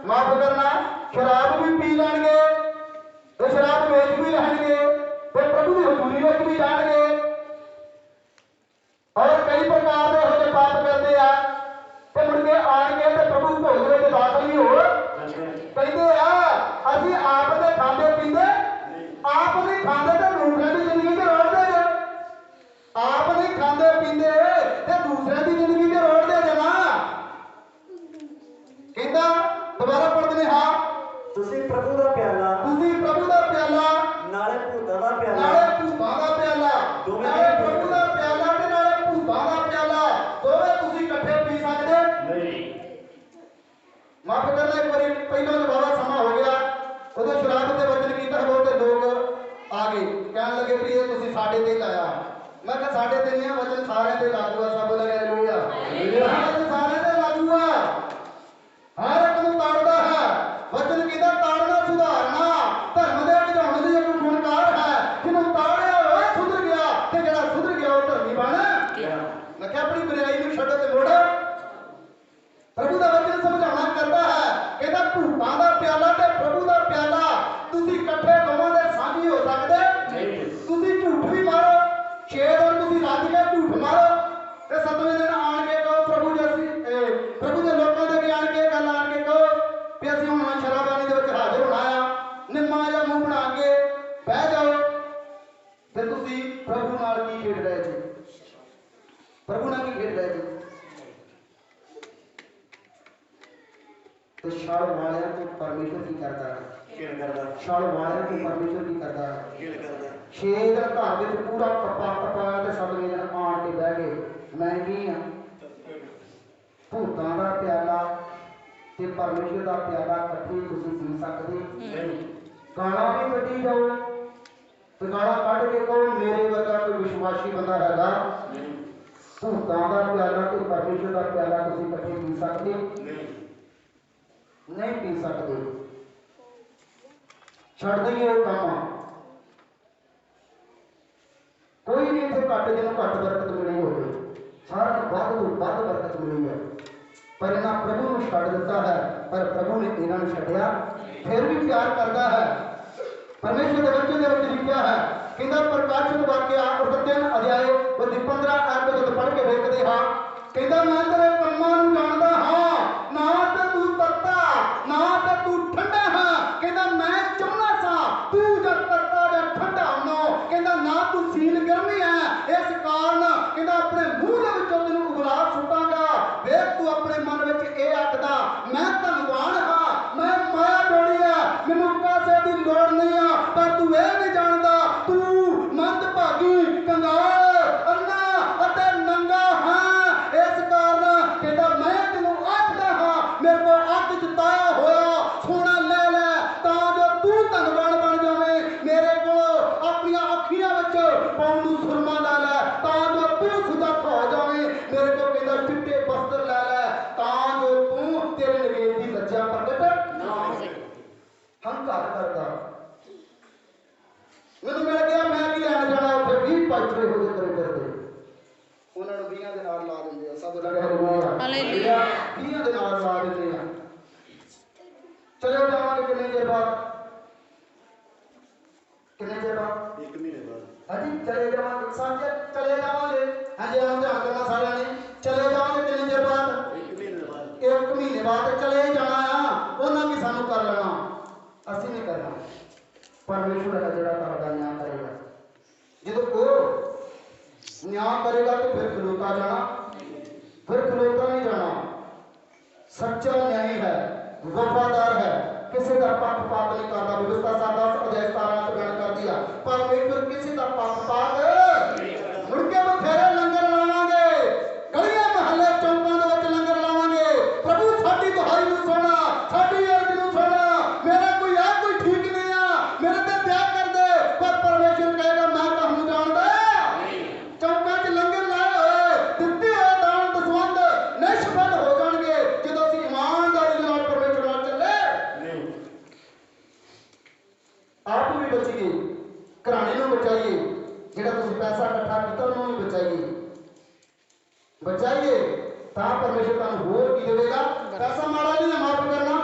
Speaker 1: ਮਾਫ ਕਰਨਾ ਸ਼ਰਾਬ ਵੀ ਪੀ ਲੈਣਗੇ ਤੇ ਸ਼ਰਾਬ ਵੇਚ ਵੀ ਲੈਣਗੇ ਤੇ ਪ੍ਰਭੂ ਦੀ ਹਜ਼ੂਰੀ ਵਿੱਚ ਵੀ ਜਾਣਗੇ ਔਰ ਕਈ ਪ੍ਰਕਾਰ ਦੇ ਇਹੋ ਜਿਹੇ ਪਾਪ ਕਰਦੇ ਆ ਤੇ ਮੁੜ ਕੇ ਆਣਗੇ ਤੇ ਪ੍ਰਭੂ ਭੋਗ ਵਿੱਚ ਦਾਖਲ ਹੀ ਹੋ ਕਹਿੰਦੇ ਆ ਅਸੀਂ ਆਪ ਦੇ ਖਾਂਦੇ ਪੀਂਦੇ ਆਪ ਨਹੀਂ ਖਾਂਦੇ ਤੇ ਦੂਸਰਿਆਂ ਦੀ ਜ਼ਿੰਦਗੀ 'ਚ ਰੋੜਦੇ ਜੇ ਆਪ ਨਹੀਂ ਖਾਂਦੇ ਪੀਂਦੇ ਤੇ ਦੂਸਰਿਆਂ ਦੀ ਜ਼ਿੰਦਗੀ 'ਚ ਰੋੜਦੇ ਜੇ ਨਾ ਕਹਿੰਦਾ ਦੁਬਾਰਾ ਪੜ੍ਹਦੇ ਨੇ ਹਾਂ
Speaker 3: ਤੁਸੀਂ ਪ੍ਰਭੂ ਦਾ ਪਿਆਰਾ ਨਾਲੇ ਭੂਤਾਂ ਦਾ ਪਿਆਲਾ
Speaker 1: ਨਾਲੇ ਪ੍ਰਭੂ ਦਾ ਪਿਆਲਾ ਤੇ ਨਾਲੇ ਭੂਤਾਂ ਦਾ ਪਿਆਲਾ ਦੋਵੇਂ ਤੁਸੀਂ ਇਕੱਠੇ ਪੀ ਸਕਦੇ
Speaker 3: ਨਹੀਂ
Speaker 1: ਮਾਫ ਕਰਨਾ ਇੱਕ ਵਾਰੀ ਪਹਿਲਾਂ ਤੋਂ ਬਾਅਦ ਸਮਾਂ ਹੋ ਗਿਆ ਉਦੋਂ ਸ਼ਰਾਬ ਤੇ ਵਚਨ ਕੀਤਾ ਬਹੁਤੇ ਲੋਕ ਆ ਗਏ ਕਹਿਣ ਲੱਗੇ ਵੀ ਇਹ ਤੁਸੀਂ ਸਾਡੇ ਤੇ ਲਾਇਆ ਮੈਂ ਕਿਹਾ ਸਾਡੇ ਤੇ ਨਹੀਂ ਆ ਵਚਨ ਸਾਰਿਆਂ ਤੇ ਲਾਗੂ ਆ ਸਭ ਲਗੇ ਹਾਲੇਲੂਇਆ ਵਚਨ ਸਾਰਿਆਂ ਤੇ ਲਾਗੂ ਆ ਹਰ ਇੱਕ ਨੂੰ ਤਾੜਦਾ ਹੈ ਵਚਨ ਕਹਿੰਦਾ ਤਾੜਨਾ ਸੁਧਾਰਨਾ ਧਰਮ ਦੇ ਵਧਾਉਣ ਦੀ ਇੱਕ ਗੁਣਕਾਰ ਹੈ ਜਿਹਨੂੰ ਤਾੜਿਆ ਹੋਇਆ ਸੁਧਰ ਗਿਆ ਤੇ ਜਿਹੜਾ ਸੁਧਰ ਗਿਆ ਉਹ ਧਰਮੀ ਬਣ ਮੈਂ ਕਿਹਾ ਆਪਣੀ ਬੁਰਾਈ ਨੂੰ ਛੱਡੋ ਤੇ ਮੋੜੋ ਪ੍ਰਭੂ ਦਾ ਵਚਨ ਸਮਝਾਉਣਾ ਕਰਦਾ ਹੈ ਕਹਿੰਦਾ ਭੂਤਾਂ ਦਾ ਪਿਆਲਾ ਤੇ ਪ੍ਰਭੂ ਦਾ ਪਿਆਲਾ ਤੁਸੀਂ ਇਕੱਠੇ ਦੋਵਾਂ ਦੇ ਸਾਂਝੀ ਹੋ ਸਕਦੇ ਤੁਸੀਂ ਝੂਠ ਵੀ ਮਾਰੋ 6 ਦਿਨ ਤੁਸੀਂ ਰੱਜ ਕੇ ਝੂਠ ਮਾਰੋ ਤੇ 7ਵੇਂ ਦਿਨ ਆਣ ਕੇ ਕਹੋ ਪ੍ਰਭੂ ਜੀ ਅਸੀਂ ਪ੍ਰਭੂ ਦੇ ਲੋਕਾਂ ਦੇ ਅੱਗੇ ਆਣ ਕੇ ਗੱਲ ਆਣ ਕੇ ਕਹੋ ਵੀ ਅਸੀਂ ਹੁਣ ਸ਼ਰਾਬਾਨੀ ਦੇ ਵਿੱਚ ਹਾਜ਼ਰ ਹੋਣਾ ਆ ਨਿੰਮਾ ਜਾਂ ਮੂੰਹ ਬਣਾ ਕੇ ਬਹਿ ਜਾਓ ਤੇ ਤੁਸੀਂ ਪ੍ਰਭੂ ਨਾਲ ਕੀ ਖੇਡ ਰਹੇ ਜੀ ਪ੍ਰਭੂ ਨਾਲ ਕੀ ਖੇਡ ਰਹੇ ਜੀ ਤੇ ਛਾਲ ਵਾਲਿਆਂ ਤੋਂ ਪਰਮੇਸ਼ਵਰ ਕੀ ਕਰਦਾ ਹੈ ਛਾਲ ਵਾਲਿਆਂ ਤੋਂ ਪਰਮੇਸ਼ਵਰ ਕੀ ਕਰਦਾ ਹੈ 6 ਦਿਨ ਘਰ ਵਿੱਚ ਪੂਰਾ ਪਪਾਇਆ ਤੇ 7ਵੇਂ ਦਿਨ ਆਣ ਕੇ ਬਹਿ ਗਏ ਮੈਂ ਕੀ ਆ ਭੂਤਾਂ ਦਾ ਪਿਆਲਾ ਤੇ ਪਰਮੇਸ਼ਵਰ ਦਾ ਪਿਆਲਾ ਇਕੱਠੇ ਤੁਸੀਂ ਪੀ ਸਕਦੇ ਗਾਲਾਂ ਵੀ ਕੱਢੀ ਜਾਓ ਤੇ ਗਾਲਾਂ ਕੱਢ ਕੇ ਕਹੋ ਮੇਰੇ ਵਰਗਾ ਕੋਈ ਵਿਸ਼ਵਾਸੀ ਬੰਦਾ ਹੈਗਾ ਭੂਤਾਂ ਦਾ ਪਿਆਲਾ ਤੇ ਪਰਮੇਸ਼ਵਰ ਦਾ ਪਿਆਲਾ ਤੁਸੀਂ ਇਕੱਠੇ ਪੀ ਸਕਦੇ ਨਹੀਂ ਪੀ ਸਕਦੇ ਛੱਡ ਦਈਏ ਉਹ ਕੰਮ ਕੋਈ ਨਹੀਂ ਇੱਥੇ ਘੱਟ ਜਿਹਨੂੰ ਘੱਟ ਬਰਕਤ ਮਿਲੀ ਹੋਵੇ ਸਾਰਿਆਂ ਨੂੰ ਵੱਧ ਤੋਂ ਵੱਧ ਬਰਕਤ ਮਿਲੀ ਹੈ ਪਰ ਇਹਨਾਂ ਪ੍ਰਭੂ ਨੂੰ ਛੱਡ ਦਿੱਤਾ ਹੈ ਪਰ ਪ੍ਰਭੂ ਨੇ ਇਹਨਾਂ ਨੂੰ ਛੱਡਿਆ ਫਿਰ ਵੀ ਪਿਆਰ ਕਰਦਾ ਹੈ ਪਰਮੇਸ਼ਵਰ ਦੇ ਵਚਨ ਦੇ ਵਿੱਚ ਲਿਖਿਆ ਹੈ ਕਹਿੰਦਾ ਪ੍ਰਕਾਸ਼ਿਤ ਵਾਕਿਆ ਉਸ 3 ਅਧਿਆਏ ਉਹਦੀ 15 ਆਇਤ ਜਦੋਂ ਪੜ੍ਹ ਕੇ ਵੇਖਦੇ ਹਾਂ ਕਹਿੰਦਾ ਮੈਂ ਤੇਰੇ ਕੰਮਾਂ ਨੂੰ ਜਾਣਦਾ ਹਾਂ ਨਾ ਤੇ 20 ਦੇ ਨਾਲ ਲਾ ਦਿੰਦੇ ਆ। ਚਲੇ ਜਾਵਾਂਗੇ ਕਿੰਨੇ ਚਿਰ ਬਾਅਦ? ਕਿੰਨੇ ਚਿਰ ਬਾਅਦ?
Speaker 3: 1 ਮਹੀਨੇ ਬਾਅਦ।
Speaker 1: ਹਾਂਜੀ ਚਲੇ ਜਾਵਾਂਗੇ, ਸਮਝ ਚਲੇ ਜਾਵਾਂਗੇ। ਹਾਂਜੀ ਆਹ ਧਿਆਨ ਕਰਨਾ ਸਾਰਿਆਂ ਨੇ। ਚਲੇ ਜਾਵਾਂਗੇ ਕਿੰਨੇ ਚਿਰ ਬਾਅਦ?
Speaker 3: 1 ਮਹੀਨੇ ਬਾਅਦ।
Speaker 1: 1 ਮਹੀਨੇ ਬਾਅਦ ਚਲੇ ਜਾਣਾ ਆ। ਉਹਨਾਂ ਕੀ ਸਾਨੂੰ ਕਰ ਲੈਣਾ, ਅਸੀਂ ਨਹੀਂ ਕਰਨਾ। ਪਰਮੇਸ਼ਵਰ ਹੈ ਜਿਹੜਾ ਤੁਹਾਡਾ ਨਿਆਂ ਕਰੇਗਾ। ਜਦੋਂ ਉਹ ਨਿਆਂ ਕਰੇਗਾ ਤੇ ਫਿਰ ਖਲੋਤਾ ਜਾਣਾ, ਫਿਰ ਖਲੋਤਾ ਨਹੀਂ ਜਾਣਾ। ਸੱਚਾ ਨਿਆਈ ਹੈ, ਵਫਾਦਾਰ ਹੈ, ਕਿਸੇ ਦਾ ਪੱਖਪਾਤ ਨਹੀਂ ਕਰਦਾ। ਵਿਵਸਥਾ ਸਾਡਾ ਅਧਿਆਇ 17 ਚ ਬਿਆਨ ਕਰਦੀ ਆ, ਪਰਮੇਸ਼ਵਰ ਕਿਸੇ ਦਾ ਪੱਖਪਾਤ ਮੁੜ ਕੇ ਬਥੇਰੇ ਲੰਗਰ ਲਾਵਾਂਗੇ, ਗਲੀਆਂ ਮਹੱਲੇ ਚੌਂਕਾਂ ਦੇ ਵਿੱਚ ਲੰਗਰ ਲਾਵਾਂਗੇ। ਪ੍ਰਭੂ ਸਾਡੀ ਦੁਹਾਈ ਨੂੰ ਸੁਣਾ, ਸਾਡੀ ਅਰਜ਼ ਨੂੰ ਸੁਣਾ। ਮੇਰਾ ਕੋਈ ਆ ਕੋਈ ਠੀਕ ਨਹੀਂ ਆ, ਮੇਰੇ ਤੇ ਦਇਆ ਕਰ ਦੇ। ਪਰ ਪਰਮੇਸ਼ਵਰ ਕਹੇਗਾ ਮੈਂ ਤੁਹਾਨੂੰ ਜਾਣਦਾ। ਚੌਂਕਾਂ 'ਚ ਲੰਗਰ ਲਾਏ ਹੋਏ, ਦਿੱਤੇ ਹੋਏ ਦਾਨ ਦਸਵੰਧ ਨਿਸ਼ਫਲ ਹੋ ਜਾਣਗੇ ਜਦੋਂ ਅਸੀਂ ਇਮਾਨਦਾਰੀ ਨਾਲ ਪਰਮੇਸ਼ਵਰ ਨਾਲ ਚੱਲੇ। ਆਪ ਵੀ ਬਚੀਏ, ਘਰਾਣੇ ਨੂੰ ਬਚਾਈਏ, ਜਿਹੜਾ ਤੁਸੀਂ ਪੈਸਾ ਇਕੱਠਾ ਕੀਤਾ ਉਹਨੂੰ ਵੀ ਬਚਾਈਏ ਤਾਂ ਪਰਮੇਸ਼ਵਰ ਤੁਹਾਨੂੰ ਹੋਰ ਕੀ ਦੇਵੇਗਾ। ਪੈਸਾ ਮਾੜਾ ਨਹੀਂ ਹੈ ਮਾਫ ਕਰਨਾ,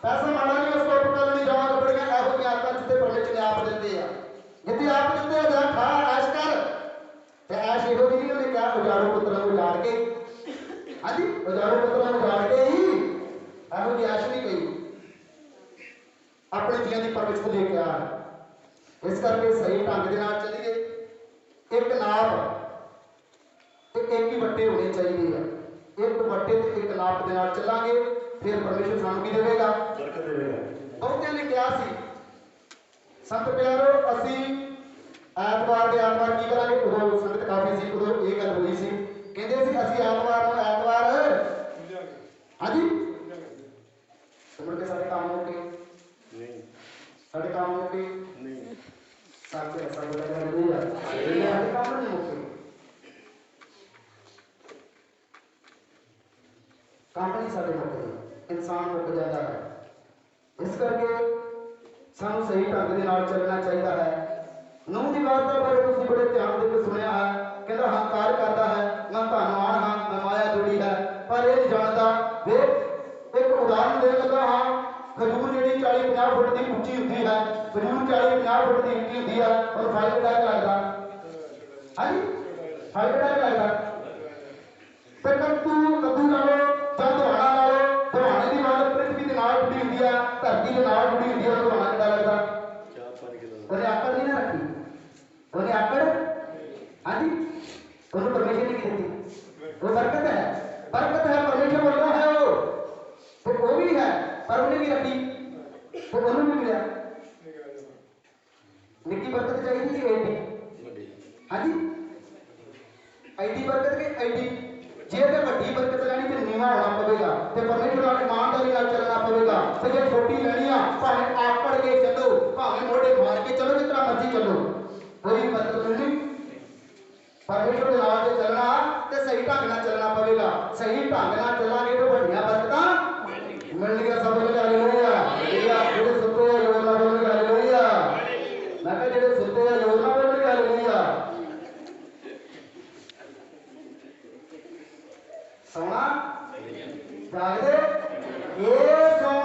Speaker 1: ਪੈਸਾ ਮਾੜਾ ਨਹੀਂ। ਉਸ ਤੋਂ ਉੱਪਰ ਨਹੀਂ ਜਾਵਾਂਗੇ ਬੜੀਆਂ ਇਹੋ ਜਿਹੀਆਂ ਆਦਤਾਂ ਜਿੱਥੇ ਪਰਮੇਸ਼ਵਰ ਨੇ ਆਪ ਦਿੰਦੇ ਆ, ਜਿੱਥੇ ਆਪ ਦਿੰਦੇ ਆ ਜਾਂ ਖਾ ਐਸ਼ ਕਰ। ਤੇ ਐਸ਼ ਇਹੋ ਜਿਹੀ ਉਹਨੇ ਕਿਹਾ ਉਜਾੜੋ ਪੁੱਤਰਾਂ ਨੂੰ ਉਜਾੜ ਕੇ। ਹਾਂਜੀ ਉਜਾੜੋ ਪੁੱਤਰਾਂ ਨੂੰ ਉਜਾੜ ਕੇ ਹੀ ਇਹੋ ਜਿਹੀ ਐਸ਼ ਨਹੀਂ ਕਹੀ, ਆਪਣੇ ਜੀਆਂ ਦੀ ਪਰਵਿਸ਼ ਲੈ ਕੇ ਆ। ਇਸ ਕਰਕੇ ਸਹੀ ਢੰਗ ਦੇ ਨਾਲ ਚੱਲੀਏ। ਇੱਕ ਨਾਪ ਤੇ ਇੱਕ ਹੀ ਵੱਟੇ ਹੋਣੇ ਚਾਹੀਦੇ ਆ। ਇੱਕ ਵੱਟੇ ਤੇ ਇੱਕ ਨਾਪ ਦੇ ਨਾਲ ਚੱਲਾਂਗੇ, ਫਿਰ ਪਰਮੇਸ਼ਵਰ ਸਾਨੂੰ ਕੀ ਦੇਵੇਗਾ?
Speaker 3: ਬਰਕਤ ਦੇਵੇਗਾ।
Speaker 1: ਬਹੁਤਿਆਂ ਨੇ ਕਿਹਾ ਸੀ ਸੰਤ ਪਿਆਰੋ ਅਸੀਂ ਐਤਵਾਰ ਦੇ ਐਤਵਾਰ ਕੀ ਕਰਾਂਗੇ। ਉਦੋਂ ਸੰਗਤ ਕਾਫੀ ਸੀ, ਉਦੋਂ ਇਹ ਗੱਲ ਹੋਈ ਸੀ, ਕਹਿੰਦੇ ਸੀ ਅਸੀਂ ਐਤਵਾਰ ਨੂੰ ਹਾਂਜੀ ਮੁੜ ਕੇ ਸਾਡੇ ਕੰਮ ਹੋ ਗਏ
Speaker 3: ਨਹੀਂ,
Speaker 1: ਸਾਡੇ ਕੰਮ ਹੋ ਗਏ
Speaker 3: ਨਹੀਂ,
Speaker 1: ਸਾਡੇ ਸਾਡੇ ਕੰਮ ਨਹੀਂ ਮੁੱਕੇ। ਕੰਮ ਨਹੀਂ ਸਾਡੇ ਮੁੱਕਦੇ, ਇਨਸਾਨ ਮੁੱਕ ਜਾਂਦਾ ਹੈ। ਇਸ ਕਰਕੇ ਸਾਨੂੰ ਸਹੀ ਢੰਗ ਦੇ ਨਾਲ ਚੱਲਣਾ ਚਾਹੀਦਾ ਹੈ। ਨੂੰਹ ਦੀ ਵਾਰਤਾ ਬਾਰੇ ਤੁਸੀਂ ਬੜੇ ਧਿਆਨ ਦੇ ਕੇ ਸੁਣਿਆ ਹੈ। ਕਹਿੰਦਾ ਹੰਕਾਰ ਕਰਦਾ ਹੈ, ਮੈਂ ਧਨਵਾਨ ਹਾਂ, ਮੈਂ ਮਾਇਆ ਜੋੜੀ ਹੈ, ਪਰ ਇਹ ਨਹੀਂ ਜਾਣਦਾ। ਵੇਖ ਇੱਕ ਉਦਾਹਰਨ ਦੇਣ ਲੱਗਾ ਹਾਂ। ਖਜੂਰ ਜਿਹੜੀ 40-50 ਫੁੱਟ ਦੀ ਉੱਚੀ ਹੁੰਦੀ ਹੈ, ਖਜੂਰ 40-50 ਫੁੱਟ ਦੀ ਉੱਚੀ ਹੁੰਦੀ ਹੈ, ਔਰ ਫਾਇਰ ਅਟੈਕ ਲੱਗਦਾ। ਹਾਂਜੀ ਫਾਇਰ ਅਟੈਕ ਲੱਗਦਾ। ਤੇ ਕੱਦੂ ਲਾ ਲਓ ਜਾਂ ਦਵਾਣਾ ਲਾ ਲਓ, ਦਵਾਣੇ ਦੀ ਵਾਲ ਪ੍ਰਿਥਵੀ ਦੇ ਨਾਲ ਜੁੜੀ ਹੁੰਦੀ ਹੈ, ਧਰਤੀ ਦੇ ਨਾਲ ਜੁੜੀ ਹੁੰਦੀ ਹੈ। ਦਵਾਣਾ ਕਿੱਦਾਂ ਲੱਗਦਾ? ਉਹਨੇ ਆਕੜ ਨਹੀਂ ਨਾ ਰੱਖੀ, ਉਹਨੇ ਆਕੜ ਹਾਂਜੀ ਉਹਨੂੰ ਪਰਮੇਸ਼ਰ ਨੇ ਕੀ ਦਿੱਤੀ? ਉਹ ਬਰਕਤ ਹੈ, ਬਰਕਤ ਹੈ ਪਰਮੇਸ਼ਰ ਵੱਲੋਂ ਹੈ। ਉਹ ਵੀ ਹੈ, ਪਰ ਉਹਨੇ ਵੀ ਰੱਖੀ ਤੇ ਉਹਨੂੰ ਵੀ ਮਿਲਿਆ। ਨਿੱਕੀ ਬਰਕਤ ਚਾਹੀਦੀ ਕਿ ਐਡੀ? ਹਾਂਜੀ ਐਡੀ ਬਰਕਤ ਕਿ ਐਡੀ? ਜੇ ਤੇ ਵੱਡੀ ਬਰਕਤ ਲੈਣੀ ਤੇ ਨੀਵਾਂ ਹੋਣਾ ਪਵੇਗਾ, ਤੇ ਪਰਮੇਸ਼ਰ ਨਾਲ ਇਮਾਨਦਾਰੀ ਨਾਲ ਚੱਲਣਾ ਪਵੇਗਾ। ਤੇ ਜੇ ਛੋਟੀ ਲੈਣੀ ਆ, ਭਾਵੇਂ ਆਕੜ ਕੇ ਚੱਲੋ, ਭਾਵੇਂ ਮੋਢੇ ਮਾਰ ਕੇ ਚੱਲੋ, ਜਿਸ ਤਰ੍ਹਾਂ ਮਰਜ਼ੀ ਚੱਲੋ, ਕੋਈ ਬਰਕਤ ਮਿਲਣੀ। ਪਰਮੇਸ਼ਰ ਦੇ ਨਾਲ ਜੇ ਚੱਲਣਾ ਤੇ ਸਹੀ ਢੰਗ ਨਾਲ ਚੱਲਣਾ ਪਵੇਗਾ। ਸਹੀ ਢੰਗ ਨਾਲ ਚੱਲਾਂਗੇ ਤੇ ਵੱਡੀਆਂ ਬਰਕਤਾਂ ਮਿਲਣਗੀਆਂ। ਸਭ ਨੂੰ ਹਾਲੇਲੂਇਆ। ਜਿਹੜੇ ਸੁੱਤੇ ਆ ਜ਼ੋਰ ਨਾਲ ਬੋਲਣਗੇ ਹਾਲੇਲੂਇਆ। ਮੈਂ ਕਿਹਾ ਜਿਹੜੇ ਸੁੱਤੇ ਆ ਜ਼ੋਰ ਨਾਲ ਬੋਲਣਗੇ ਹਾਲੇਲੂਇਆ। ਸੋਣਾ ਜਾਗਦੇ ਇਹ ਸੋਣਾ